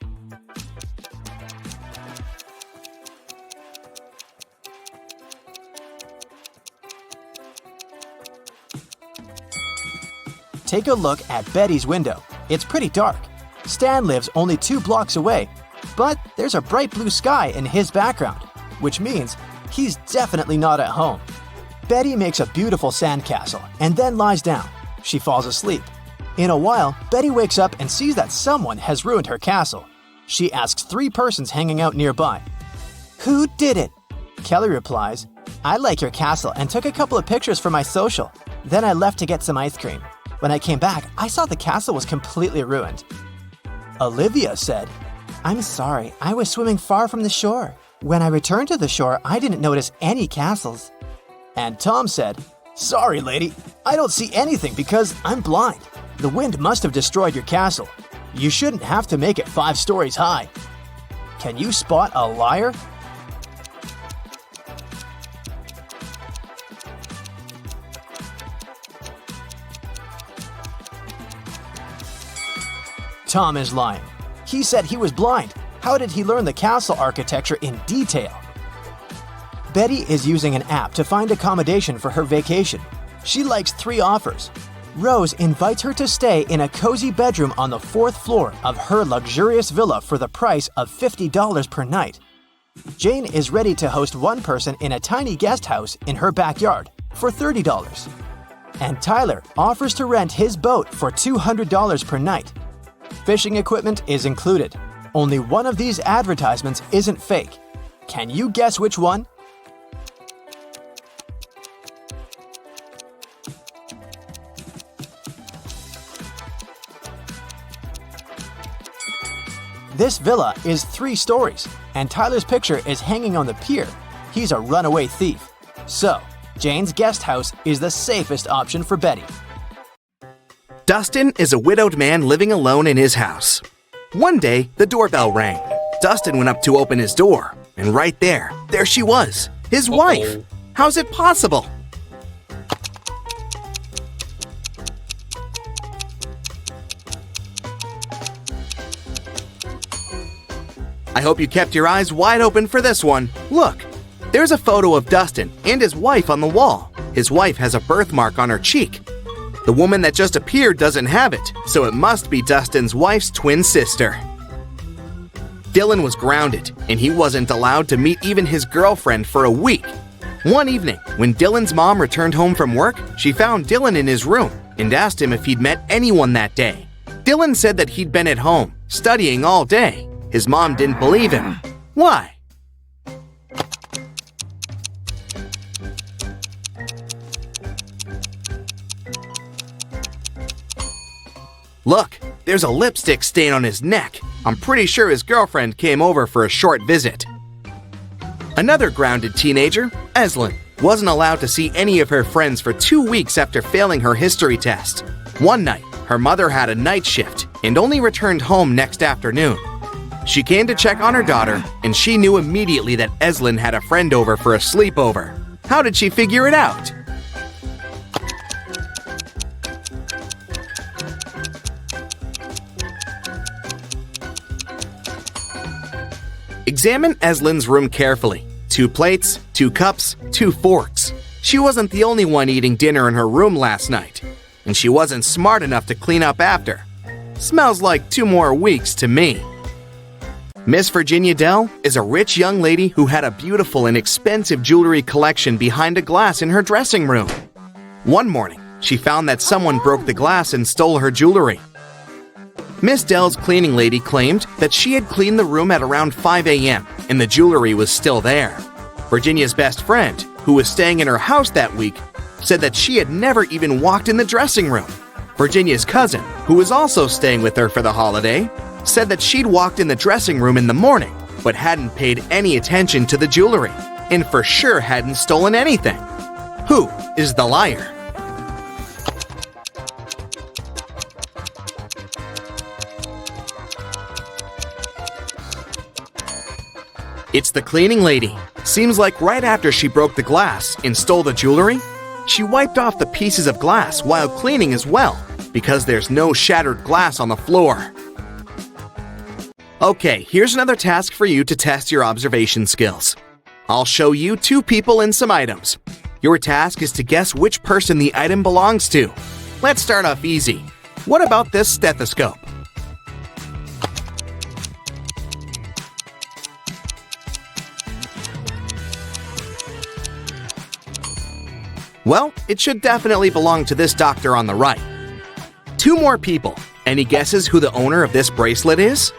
Speaker 3: Take a look at Betty's window. It's pretty dark. Stan lives only 2 blocks away, but there's a bright blue sky in his background, which means he's definitely not at home. Betty makes a beautiful sandcastle and then lies down. She falls asleep. In a while, Betty wakes up and sees that someone has ruined her castle. She asks 3 persons hanging out nearby, "Who did it?" Kelly replies, "I like your castle and took a couple of pictures for my social. Then I left to get some ice cream. When I came back, I saw the castle was completely ruined." Olivia said, "I'm sorry, I was swimming far from the shore. When I returned to the shore, I didn't notice any castles." And Tom said, "Sorry, lady, I don't see anything because I'm blind. The wind must have destroyed your castle. You shouldn't have to make it 5 stories high." Can you spot a liar? Tom is lying. He said he was blind. How did he learn the castle architecture in detail? Betty is using an app to find accommodation for her vacation. She likes 3 offers. Rose invites her to stay in a cozy bedroom on the 4th floor of her luxurious villa for the price of $50 per night. Jane is ready to host one person in a tiny guest house in her backyard for $30. And Tyler offers to rent his boat for $200 per night. Fishing equipment is included. Only one of these advertisements isn't fake. Can you guess which one? This villa is 3 stories, and Tyler's picture is hanging on the pier. He's a runaway thief. So, Jane's guest house is the safest option for Betty.
Speaker 2: Dustin is a widowed man living alone in his house. One day, the doorbell rang. Dustin went up to open his door, and right there she was, his wife. How's it possible? I hope you kept your eyes wide open for this one. Look, there's a photo of Dustin and his wife on the wall. His wife has a birthmark on her cheek. The woman that just appeared doesn't have it, so it must be Dustin's wife's twin sister. Dylan was grounded, and he wasn't allowed to meet even his girlfriend for a week. One evening, when Dylan's mom returned home from work, she found Dylan in his room and asked him if he'd met anyone that day. Dylan said that he'd been at home, studying all day. His mom didn't believe him. Why? Look, there's a lipstick stain on his neck. I'm pretty sure his girlfriend came over for a short visit. Another grounded teenager, Eslyn, wasn't allowed to see any of her friends for 2 weeks after failing her history test. One night, her mother had a night shift and only returned home next afternoon. She came to check on her daughter, and she knew immediately that Eslyn had a friend over for a sleepover. How did she figure it out? Examine Eslyn's room carefully. 2 plates, 2 cups, 2 forks. She wasn't the only one eating dinner in her room last night, and she wasn't smart enough to clean up after. Smells like 2 more weeks to me. Miss Virginia Dell is a rich young lady who had a beautiful and expensive jewelry collection behind a glass in her dressing room. One morning, she found that someone broke the glass and stole her jewelry. Miss Dell's cleaning lady claimed that she had cleaned the room at around 5 a.m. and the jewelry was still there. Virginia's best friend, who was staying in her house that week, said that she had never even walked in the dressing room. Virginia's cousin, who was also staying with her for the holiday, said that she'd walked in the dressing room in the morning, but hadn't paid any attention to the jewelry, and for sure hadn't stolen anything. Who is the liar? It's the cleaning lady. Seems like right after she broke the glass and stole the jewelry, she wiped off the pieces of glass while cleaning as well, because there's no shattered glass on the floor. Okay, here's another task for you to test your observation skills. I'll show you 2 people and some items. Your task is to guess which person the item belongs to. Let's start off easy. What about this stethoscope? Well, it should definitely belong to this doctor on the right. 2 more people. Any guesses who the owner of this bracelet is?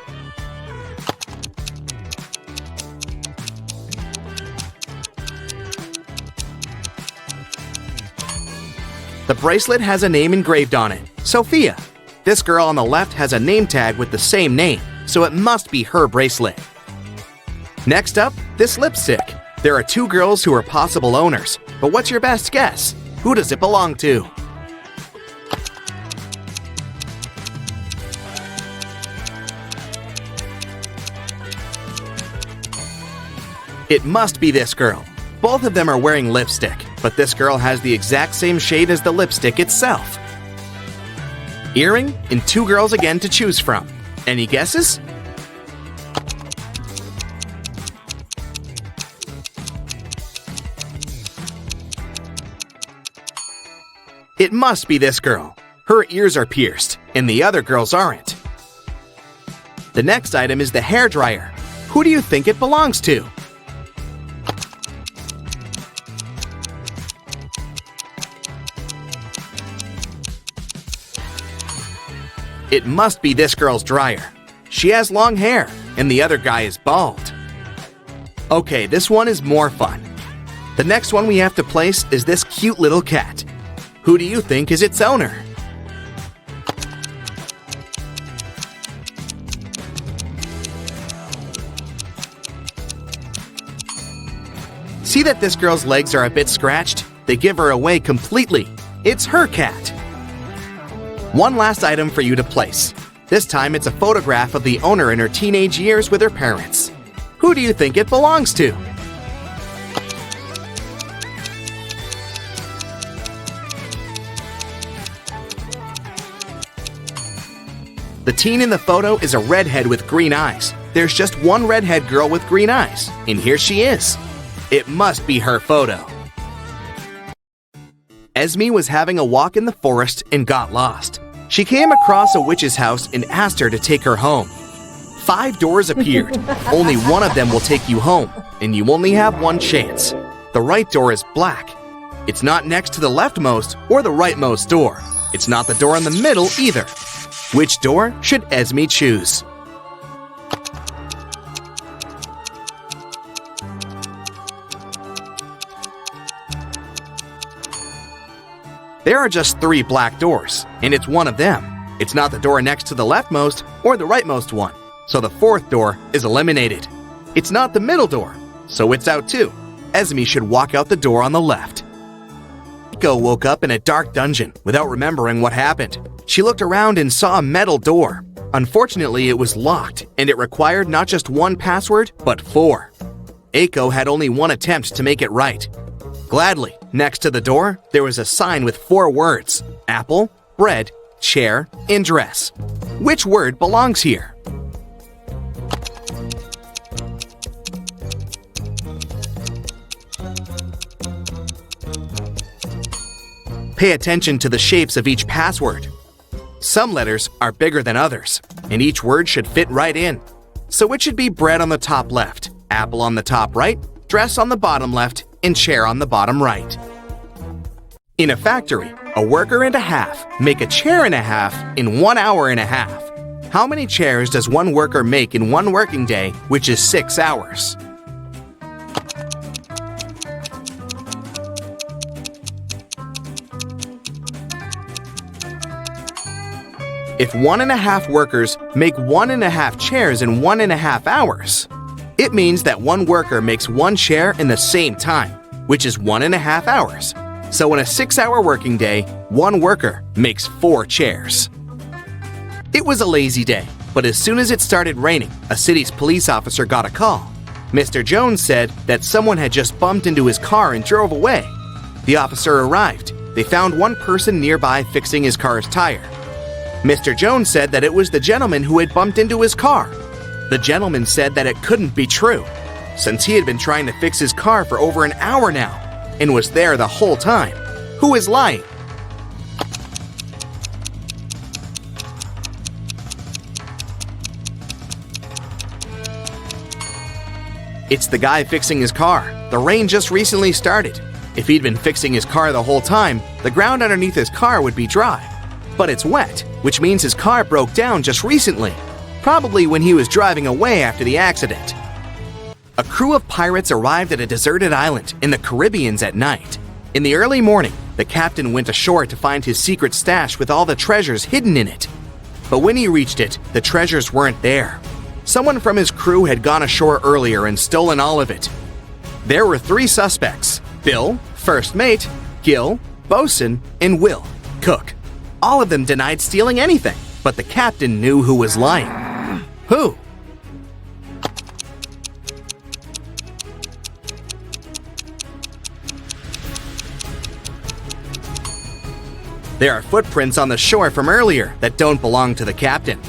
Speaker 2: The bracelet has a name engraved on it, Sophia. This girl on the left has a name tag with the same name, so it must be her bracelet. Next up, this lipstick. There are 2 girls who are possible owners, but what's your best guess? Who does it belong to? It must be this girl. Both of them are wearing lipstick, but this girl has the exact same shade as the lipstick itself. Earring and 2 girls again to choose from. Any guesses? It must be this girl. Her ears are pierced, and the other girls aren't. The next item is the hairdryer. Who do you think it belongs to? It must be this girl's dryer. She has long hair, and the other guy is bald. Okay, this one is more fun. The next one we have to place is this cute little cat. Who do you think is its owner? See that this girl's legs are a bit scratched? They give her away completely. It's her cat. One last item for you to place. This time it's a photograph of the owner in her teenage years with her parents. Who do you think it belongs to? The teen in the photo is a redhead with green eyes. There's just one redhead girl with green eyes, and here she is. It must be her photo. Esme was having a walk in the forest and got lost. She came across a witch's house and asked her to take her home. 5 doors appeared. Only one of them will take you home, and you only have one chance. The right door is black. It's not next to the leftmost or the rightmost door. It's not the door in the middle either. Which door should Esme choose? There are just 3 black doors, and it's one of them. It's not the door next to the leftmost or the rightmost one, so the 4th door is eliminated. It's not the middle door, so it's out too. Esme should walk out the door on the left. Eiko woke up in a dark dungeon without remembering what happened. She looked around and saw a metal door. Unfortunately, it was locked, and it required not just 1 password, but 4. Eiko had only 1 attempt to make it right. Gladly, next to the door, there was a sign with 4 words: apple, bread, chair, and dress. Which word belongs here? Pay attention to the shapes of each password. Some letters are bigger than others, and each word should fit right in. So it should be bread on the top left, apple on the top right, dress on the bottom left, and chair on the bottom right. In a factory, a worker and a half make a chair and a half in 1 hour and a half. How many chairs does one worker make in 1 working day, which is 6 hours? If 1.5 workers make 1.5 chairs in 1.5 hours, it means that one worker makes 1 chair in the same time, which is 1.5 hours. So in a 6-hour working day, one worker makes 4 chairs. It was a lazy day, but as soon as it started raining, a city's police officer got a call. Mr. Jones said that someone had just bumped into his car and drove away. The officer arrived. They found one person nearby fixing his car's tire. Mr. Jones said that it was the gentleman who had bumped into his car. The gentleman said that it couldn't be true, since he had been trying to fix his car for over an hour now and was there the whole time. Who is lying? It's the guy fixing his car. The rain just recently started. If he'd been fixing his car the whole time, the ground underneath his car would be dry. But it's wet, which means his car broke down just recently, probably when he was driving away after the accident. A crew of pirates arrived at a deserted island in the Caribbean at night. In the early morning, the captain went ashore to find his secret stash with all the treasures hidden in it. But when he reached it, the treasures weren't there. Someone from his crew had gone ashore earlier and stolen all of it. There were 3 suspects: Bill, first mate, Gil, bosun, and Will, cook. All of them denied stealing anything, but the captain knew who was lying. Who? There are footprints on the shore from earlier that don't belong to the captain.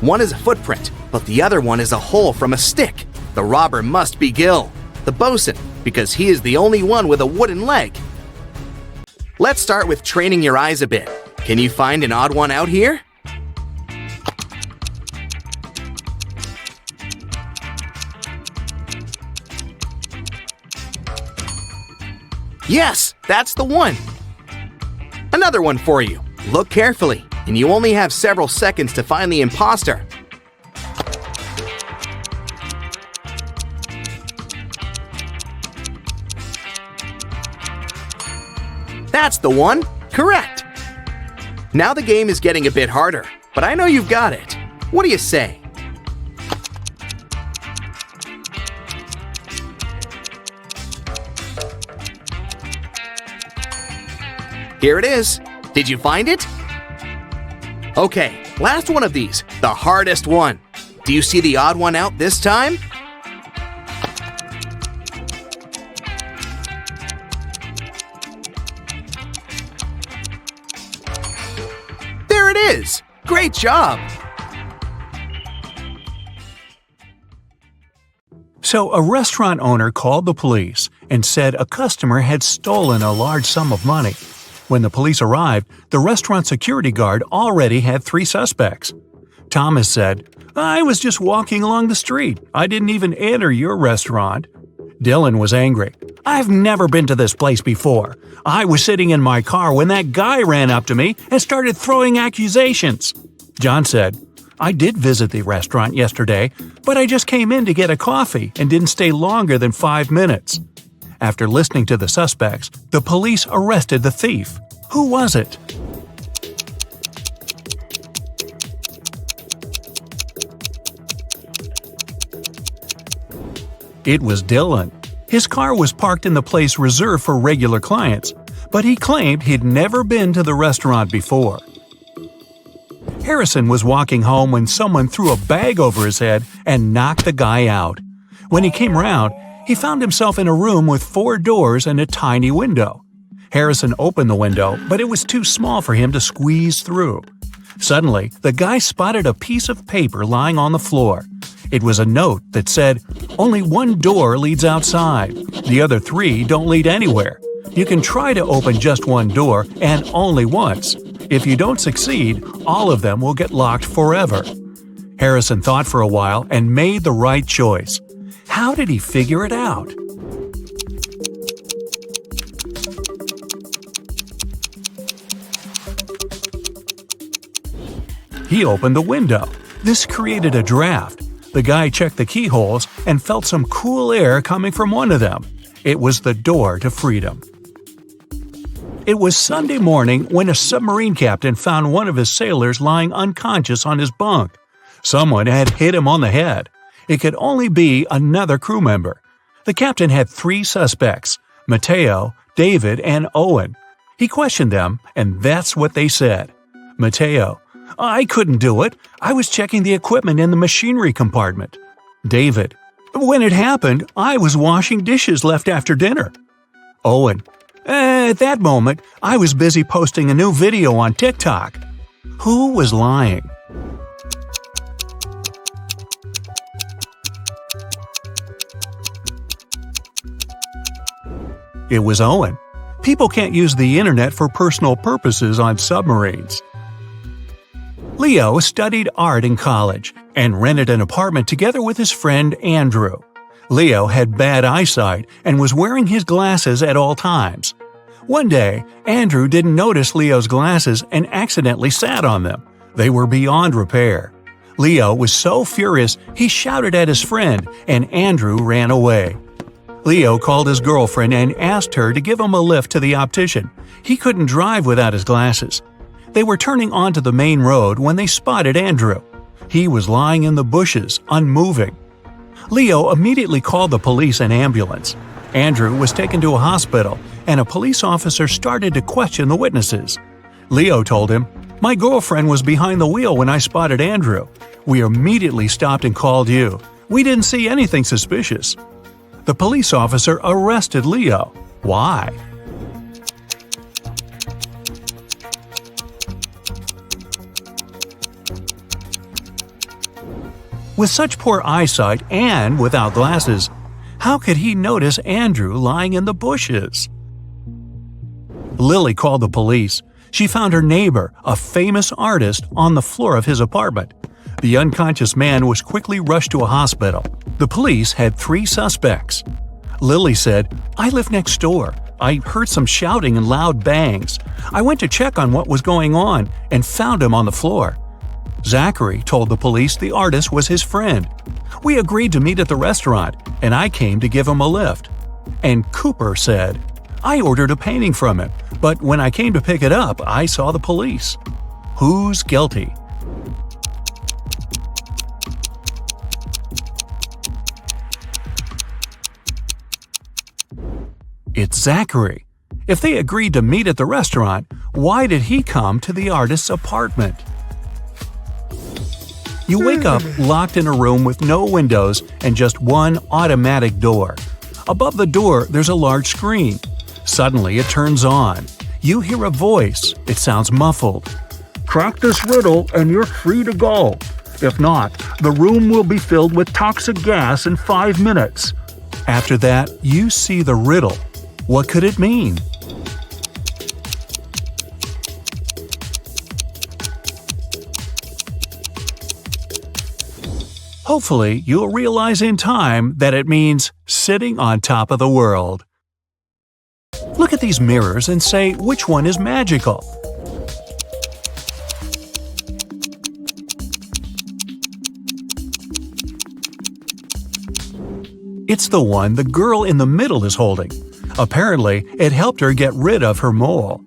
Speaker 2: One is a footprint, but the other one is a hole from a stick. The robber must be Gil, the bosun, because he is the only one with a wooden leg. Let's start with training your eyes a bit. Can you find an odd one out here? Yes, that's the one. Another one for you. Look carefully, and you only have several seconds to find the imposter. That's the one. Correct. Now the game is getting a bit harder, but I know you've got it. What do you say? Here it is. Did you find it? Okay, last one of these, the hardest one. Do you see the odd one out this time? There it is! Great job!
Speaker 1: So a restaurant owner called the police and said a customer had stolen a large sum of money. When the police arrived, the restaurant security guard already had 3 suspects. Thomas said, "I was just walking along the street. I didn't even enter your restaurant." Dylan was angry. "I've never been to this place before. I was sitting in my car when that guy ran up to me and started throwing accusations." John said, "I did visit the restaurant yesterday, but I just came in to get a coffee and didn't stay longer than 5 minutes." After listening to the suspects, the police arrested the thief. Who was it? It was Dylan. His car was parked in the place reserved for regular clients, but he claimed he'd never been to the restaurant before. Harrison was walking home when someone threw a bag over his head and knocked the guy out. When he came round, he found himself in a room with 4 doors and a tiny window. Harrison opened the window, but it was too small for him to squeeze through. Suddenly, the guy spotted a piece of paper lying on the floor. It was a note that said, "Only 1 door leads outside. The other 3 don't lead anywhere. You can try to open just 1 door, and only once. If you don't succeed, all of them will get locked forever." Harrison thought for a while and made the right choice. How did he figure it out? He opened the window. This created a draft. The guy checked the keyholes and felt some cool air coming from one of them. It was the door to freedom. It was Sunday morning when a submarine captain found one of his sailors lying unconscious on his bunk. Someone had hit him on the head. It could only be another crew member. The captain had 3 suspects, Mateo, David, and Owen. He questioned them, and that's what they said. Mateo: "I couldn't do it. I was checking the equipment in the machinery compartment." David: "When it happened, I was washing dishes left after dinner." Owen: "At that moment, I was busy posting a new video on TikTok." Who was lying? It was Owen. People can't use the internet for personal purposes on submarines. Leo studied art in college and rented an apartment together with his friend Andrew. Leo had bad eyesight and was wearing his glasses at all times. One day, Andrew didn't notice Leo's glasses and accidentally sat on them. They were beyond repair. Leo was so furious he shouted at his friend, and Andrew ran away. Leo called his girlfriend and asked her to give him a lift to the optician. He couldn't drive without his glasses. They were turning onto the main road when they spotted Andrew. He was lying in the bushes, unmoving. Leo immediately called the police and ambulance. Andrew was taken to a hospital, and a police officer started to question the witnesses. Leo told him, "My girlfriend was behind the wheel when I spotted Andrew. We immediately stopped and called you. We didn't see anything suspicious." The police officer arrested Leo. Why? With such poor eyesight and without glasses, how could he notice Andrew lying in the bushes? Lily called the police. She found her neighbor, a famous artist, on the floor of his apartment. The unconscious man was quickly rushed to a hospital. The police had 3 suspects. Lily said, "I live next door. I heard some shouting and loud bangs. I went to check on what was going on and found him on the floor." Zachary told the police the artist was his friend. "We agreed to meet at the restaurant, and I came to give him a lift." And Cooper said, "I ordered a painting from him, but when I came to pick it up, I saw the police." Who's guilty? It's Zachary. If they agreed to meet at the restaurant, why did he come to the artist's apartment? You wake up locked in a room with no windows and just one automatic door. Above the door, there's a large screen. Suddenly, it turns on. You hear a voice. It sounds muffled. "Crack this riddle and you're free to go. If not, the room will be filled with toxic gas in 5 minutes." After that, you see the riddle. What could it mean? Hopefully, you'll realize in time that it means sitting on top of the world. Look at these mirrors and say which one is magical. It's the one the girl in the middle is holding. Apparently, it helped her get rid of her mole.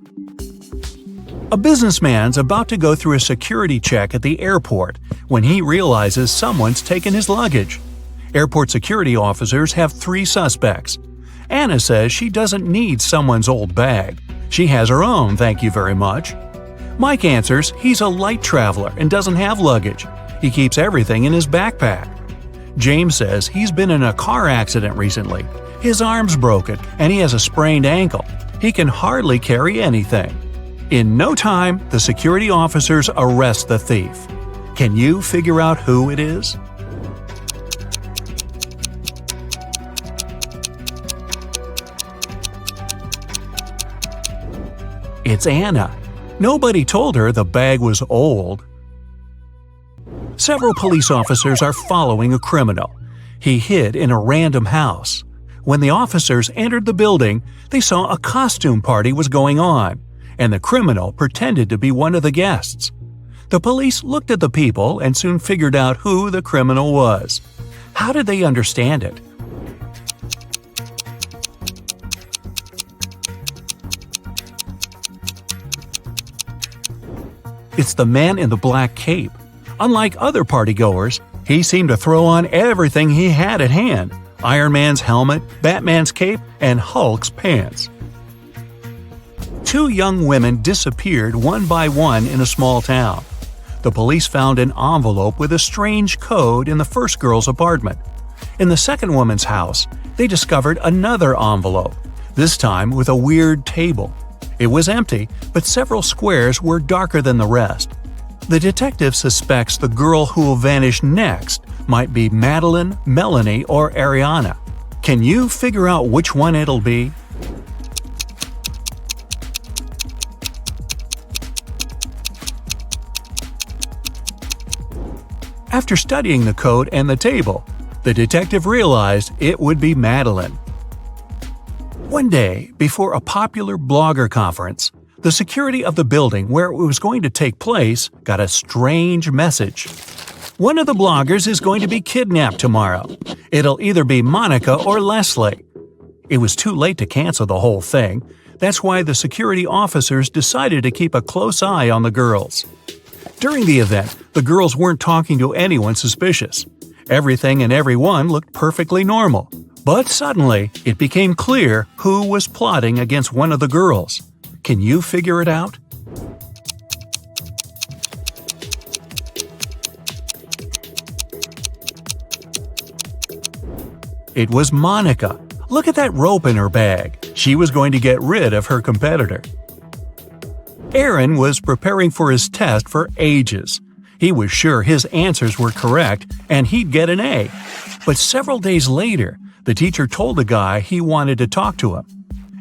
Speaker 1: A businessman's about to go through a security check at the airport when he realizes someone's taken his luggage. Airport security officers have 3 suspects. Anna says she doesn't need someone's old bag. She has her own, thank you very much. Mike answers he's a light traveler and doesn't have luggage. He keeps everything in his backpack. James says he's been in a car accident recently. His arm's broken and he has a sprained ankle. He can hardly carry anything. In no time, the security officers arrest the thief. Can you figure out who it is? It's Anna. Nobody told her the bag was old. Several police officers are following a criminal. He hid in a random house. When the officers entered the building, they saw a costume party was going on, and the criminal pretended to be one of the guests. The police looked at the people and soon figured out who the criminal was. How did they understand it? It's the man in the black cape. Unlike other partygoers, he seemed to throw on everything he had at hand: Iron Man's helmet, Batman's cape, and Hulk's pants. 2 young women disappeared one by one in a small town. The police found an envelope with a strange code in the first girl's apartment. In the second woman's house, they discovered another envelope, this time with a weird table. It was empty, but several squares were darker than the rest. The detective suspects the girl who will vanish next might be Madeline, Melanie, or Ariana. Can you figure out which one it'll be? After studying the code and the table, the detective realized it would be Madeline. One day, before a popular blogger conference, the security of the building where it was going to take place got a strange message. One of the bloggers is going to be kidnapped tomorrow. It'll either be Monica or Leslie. It was too late to cancel the whole thing. That's why the security officers decided to keep a close eye on the girls. During the event, the girls weren't talking to anyone suspicious. Everything and everyone looked perfectly normal. But suddenly, it became clear who was plotting against one of the girls. Can you figure it out? It was Monica. Look at that rope in her bag. She was going to get rid of her competitor. Aaron was preparing for his test for ages. He was sure his answers were correct and he'd get an A. But several days later, the teacher told the guy he wanted to talk to him.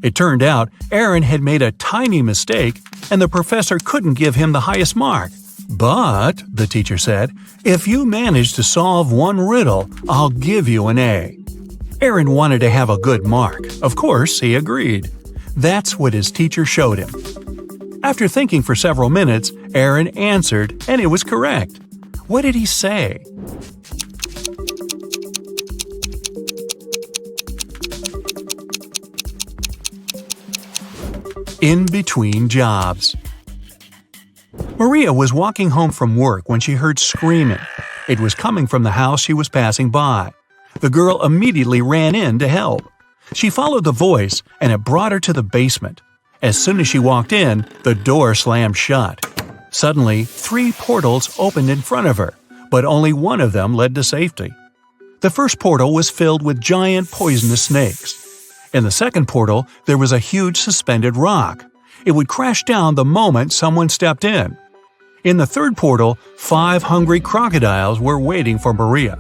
Speaker 1: It turned out Aaron had made a tiny mistake and the professor couldn't give him the highest mark. But, the teacher said, if you manage to solve one riddle, I'll give you an A. Aaron wanted to have a good mark. Of course, he agreed. That's what his teacher showed him. After thinking for several minutes, Aaron answered, and it was correct. What did he say? In between jobs. Maria was walking home from work when she heard screaming. It was coming from the house she was passing by. The girl immediately ran in to help. She followed the voice, and it brought her to the basement. As soon as she walked in, the door slammed shut. Suddenly, 3 portals opened in front of her, but only one of them led to safety. The first portal was filled with giant poisonous snakes. In the second portal, there was a huge suspended rock. It would crash down the moment someone stepped in. In the third portal, 5 hungry crocodiles were waiting for Maria.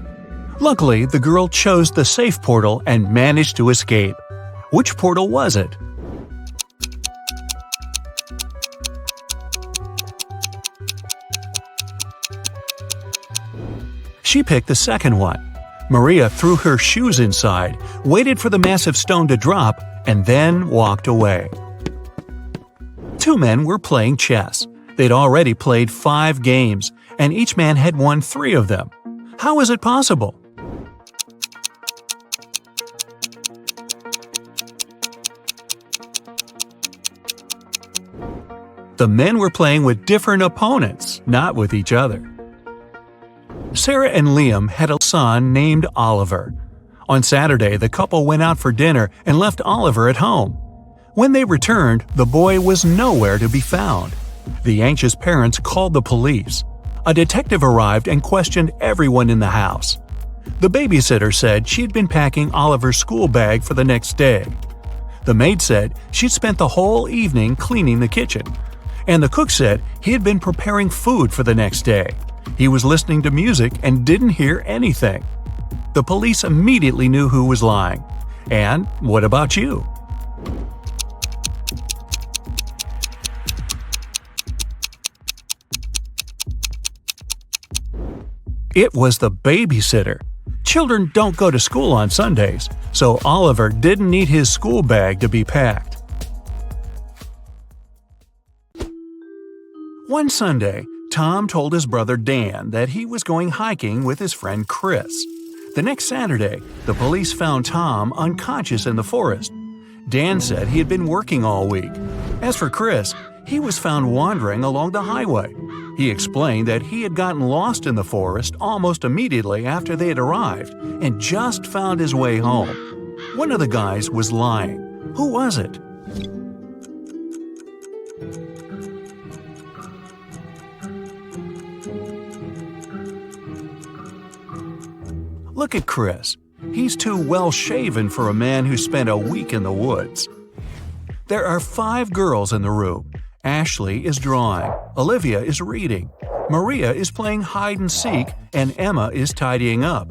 Speaker 1: Luckily, the girl chose the safe portal and managed to escape. Which portal was it? She picked the second one. Maria threw her shoes inside, waited for the massive stone to drop, and then walked away. 2 men were playing chess. They'd already played 5 games, and each man had won 3 of them. How is it possible? The men were playing with different opponents, not with each other. Sarah and Liam had a son named Oliver. On Saturday, the couple went out for dinner and left Oliver at home. When they returned, the boy was nowhere to be found. The anxious parents called the police. A detective arrived and questioned everyone in the house. The babysitter said she'd been packing Oliver's school bag for the next day. The maid said she'd spent the whole evening cleaning the kitchen. And the cook said he had been preparing food for the next day. He was listening to music and didn't hear anything. The police immediately knew who was lying. And what about you? It was the babysitter. Children don't go to school on Sundays, so Oliver didn't need his school bag to be packed. One Sunday, Tom told his brother Dan that he was going hiking with his friend Chris. The next Saturday, the police found Tom unconscious in the forest. Dan said he had been working all week. As for Chris, he was found wandering along the highway. He explained that he had gotten lost in the forest almost immediately after they had arrived and just found his way home. One of the guys was lying. Who was it? Look at Chris. He's too well-shaven for a man who spent a week in the woods. There are 5 girls in the room. Ashley is drawing, Olivia is reading, Maria is playing hide-and-seek, and Emma is tidying up.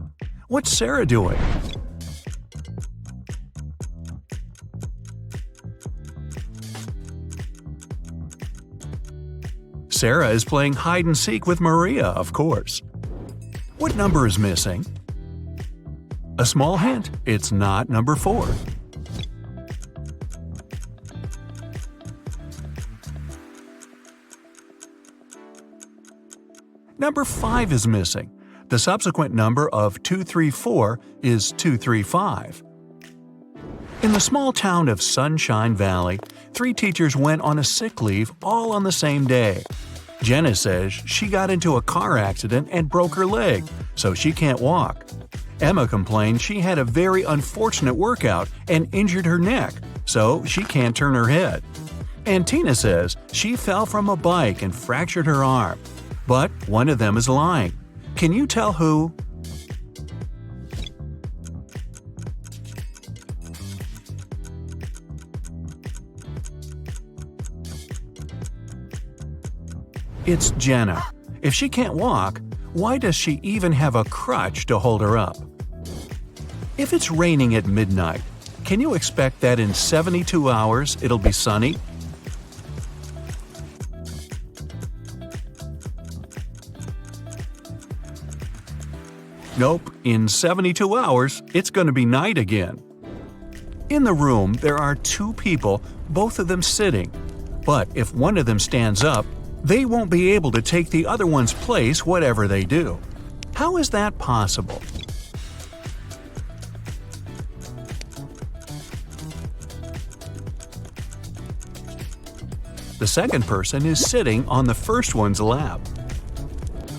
Speaker 1: What's Sarah doing? Sarah is playing hide-and-seek with Maria, of course. What number is missing? A small hint, it's not number 4. Number 5 is missing. The subsequent number of 234 is 235. In the small town of Sunshine Valley, 3 teachers went on a sick leave all on the same day. Jenna says she got into a car accident and broke her leg, so she can't walk. Emma complained she had a very unfortunate workout and injured her neck, so she can't turn her head. And Tina says she fell from a bike and fractured her arm. But one of them is lying. Can you tell who? It's Jenna. If she can't walk, why does she even have a crutch to hold her up? If it's raining at midnight, can you expect that in 72 hours it'll be sunny? Nope, in 72 hours, it's going to be night again. In the room, there are two people, both of them sitting. But if one of them stands up, they won't be able to take the other one's place whatever they do. How is that possible? The second person is sitting on the first one's lap.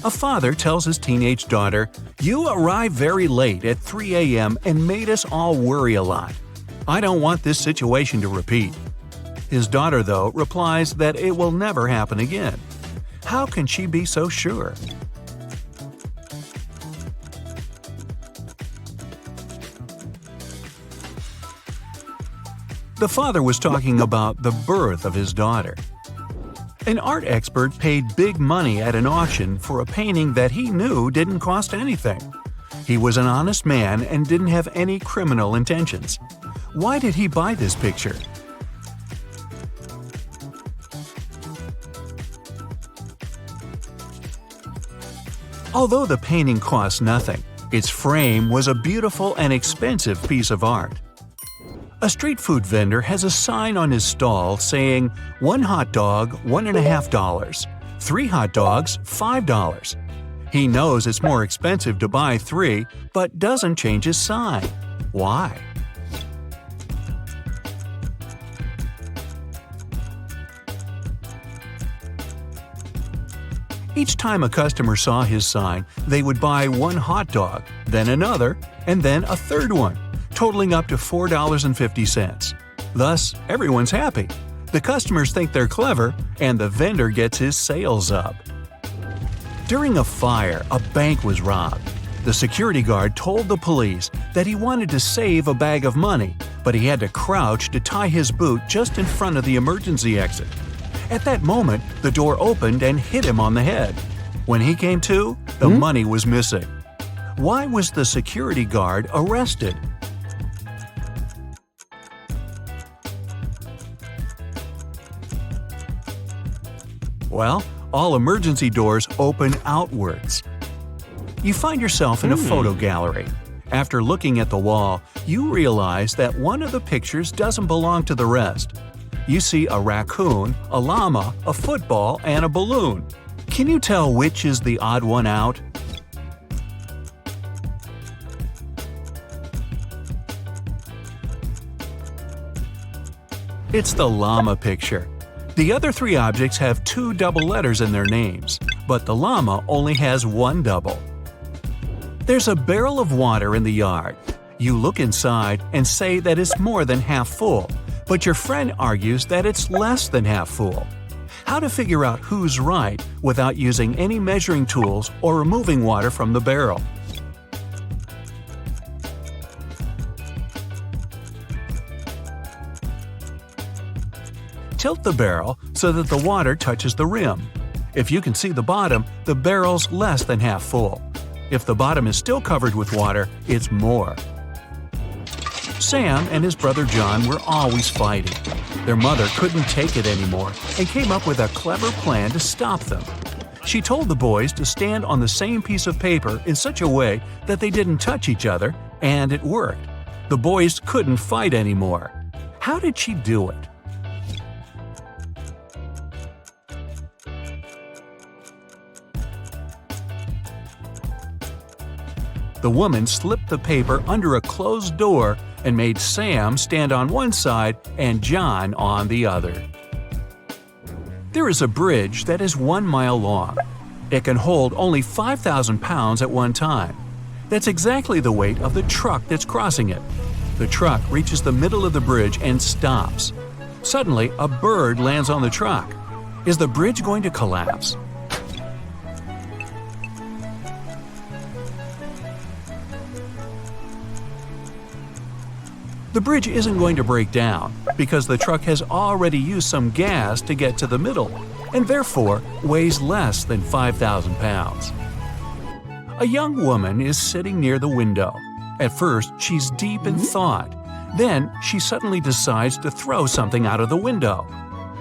Speaker 1: A father tells his teenage daughter, "You arrived very late at 3 a.m. and made us all worry a lot. I don't want this situation to repeat." His daughter, though, replies that it will never happen again. How can she be so sure? The father was talking about the birth of his daughter. An art expert paid big money at an auction for a painting that he knew didn't cost anything. He was an honest man and didn't have any criminal intentions. Why did he buy this picture? Although the painting cost nothing, its frame was a beautiful and expensive piece of art. A street food vendor has a sign on his stall saying, "1 hot dog, $1.50. 3 hot dogs, $5. He knows it's more expensive to buy 3, but doesn't change his sign. Why? Each time a customer saw his sign, they would buy 1 hot dog, then another, and then a third one, totaling up to $4.50. Thus, everyone's happy. The customers think they're clever, and the vendor gets his sales up. During a fire, a bank was robbed. The security guard told the police that he wanted to save a bag of money, but he had to crouch to tie his boot just in front of the emergency exit. At that moment, the door opened and hit him on the head. When he came to, the money was missing. Why was the security guard arrested? Well, all emergency doors open outwards. You find yourself in a photo gallery. After looking at the wall, you realize that one of the pictures doesn't belong to the rest. You see a raccoon, a llama, a football, and a balloon. Can you tell which is the odd one out? It's the llama picture. The other 3 objects have 2 double letters in their names, but the llama only has 1 double. There's a barrel of water in the yard. You look inside and say that it's more than half full, but your friend argues that it's less than half full. How to figure out who's right without using any measuring tools or removing water from the barrel? Tilt the barrel so that the water touches the rim. If you can see the bottom, the barrel's less than half full. If the bottom is still covered with water, it's more. Sam and his brother John were always fighting. Their mother couldn't take it anymore and came up with a clever plan to stop them. She told the boys to stand on the same piece of paper in such a way that they didn't touch each other, and it worked. The boys couldn't fight anymore. How did she do it? The woman slipped the paper under a closed door and made Sam stand on one side and John on the other. There is a bridge that is 1 mile long. It can hold only 5,000 pounds at one time. That's exactly the weight of the truck that's crossing it. The truck reaches the middle of the bridge and stops. Suddenly, a bird lands on the truck. Is the bridge going to collapse? The bridge isn't going to break down because the truck has already used some gas to get to the middle and therefore weighs less than 5,000 pounds. A young woman is sitting near the window. At first, she's deep in thought. Then, she suddenly decides to throw something out of the window.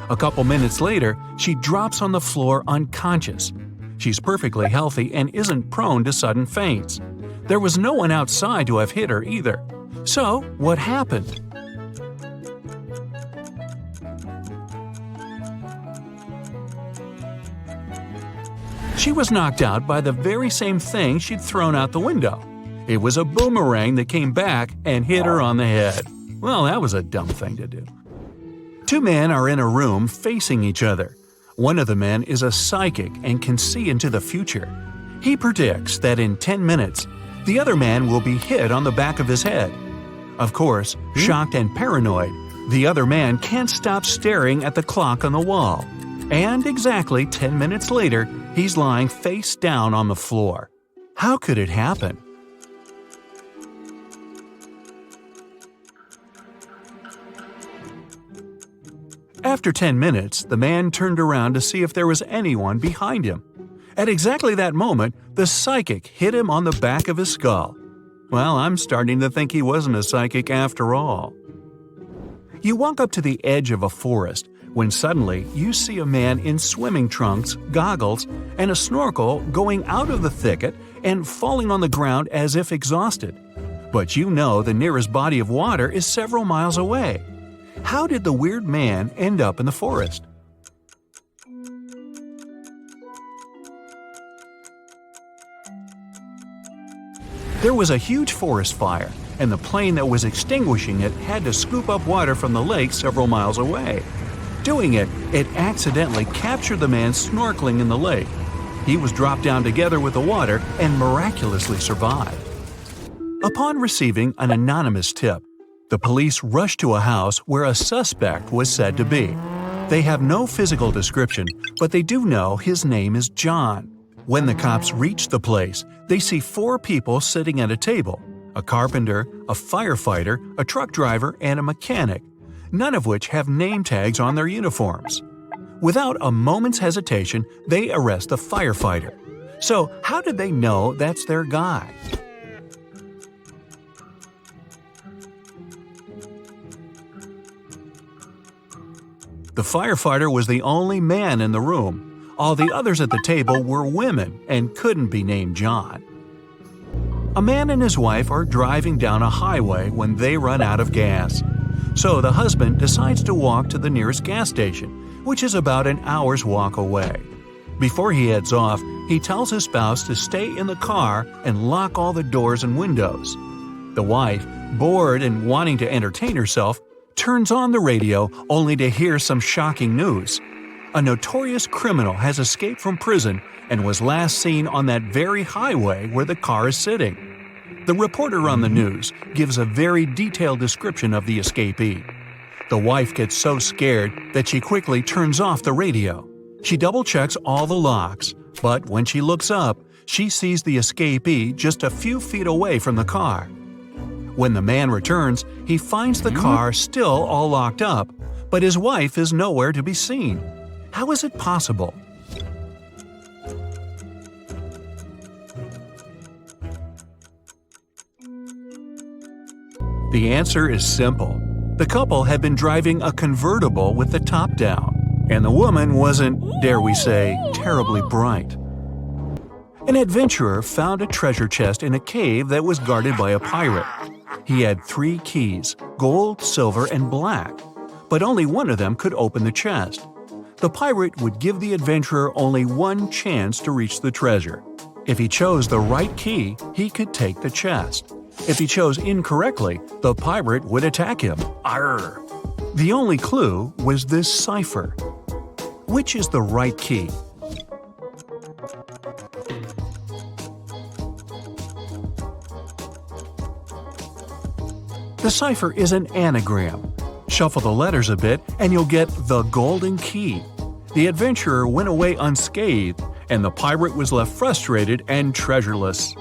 Speaker 1: A couple minutes later, she drops on the floor unconscious. She's perfectly healthy and isn't prone to sudden faints. There was no one outside to have hit her either. So, what happened? She was knocked out by the very same thing she'd thrown out the window. It was a boomerang that came back and hit her on the head. Well, that was a dumb thing to do. Two men are in a room facing each other. One of the men is a psychic and can see into the future. He predicts that in 10 minutes, the other man will be hit on the back of his head. Of course, shocked and paranoid, the other man can't stop staring at the clock on the wall. And exactly 10 minutes later, he's lying face down on the floor. How could it happen? After 10 minutes, the man turned around to see if there was anyone behind him. At exactly that moment, the psychic hit him on the back of his skull. Well, I'm starting to think he wasn't a psychic after all. You walk up to the edge of a forest when suddenly you see a man in swimming trunks, goggles, and a snorkel going out of the thicket and falling on the ground as if exhausted. But you know the nearest body of water is several miles away. How did the weird man end up in the forest? There was a huge forest fire, and the plane that was extinguishing it had to scoop up water from the lake several miles away. Doing it, it accidentally captured the man snorkeling in the lake. He was dropped down together with the water and miraculously survived. Upon receiving an anonymous tip, the police rushed to a house where a suspect was said to be. They have no physical description, but they do know his name is John. When the cops reach the place, they see 4 people sitting at a table: a carpenter, a firefighter, a truck driver, and a mechanic, none of which have name tags on their uniforms. Without a moment's hesitation, they arrest the firefighter. So, how did they know that's their guy? The firefighter was the only man in the room. All the others at the table were women and couldn't be named John. A man and his wife are driving down a highway when they run out of gas. So the husband decides to walk to the nearest gas station, which is about an hour's walk away. Before he heads off, he tells his spouse to stay in the car and lock all the doors and windows. The wife, bored and wanting to entertain herself, turns on the radio only to hear some shocking news. A notorious criminal has escaped from prison and was last seen on that very highway where the car is sitting. The reporter on the news gives a very detailed description of the escapee. The wife gets so scared that she quickly turns off the radio. She double-checks all the locks, but when she looks up, she sees the escapee just a few feet away from the car. When the man returns, he finds the car still all locked up, but his wife is nowhere to be seen. How is it possible? The answer is simple. The couple had been driving a convertible with the top down, and the woman wasn't, dare we say, terribly bright. An adventurer found a treasure chest in a cave that was guarded by a pirate. He had 3 keys, gold, silver, and black, but only one of them could open the chest. The pirate would give the adventurer only one chance to reach the treasure. If he chose the right key, he could take the chest. If he chose incorrectly, the pirate would attack him. Arr! The only clue was this cipher. Which is the right key? The cipher is an anagram. Shuffle the letters a bit and you'll get the golden key. The adventurer went away unscathed, and the pirate was left frustrated and treasureless.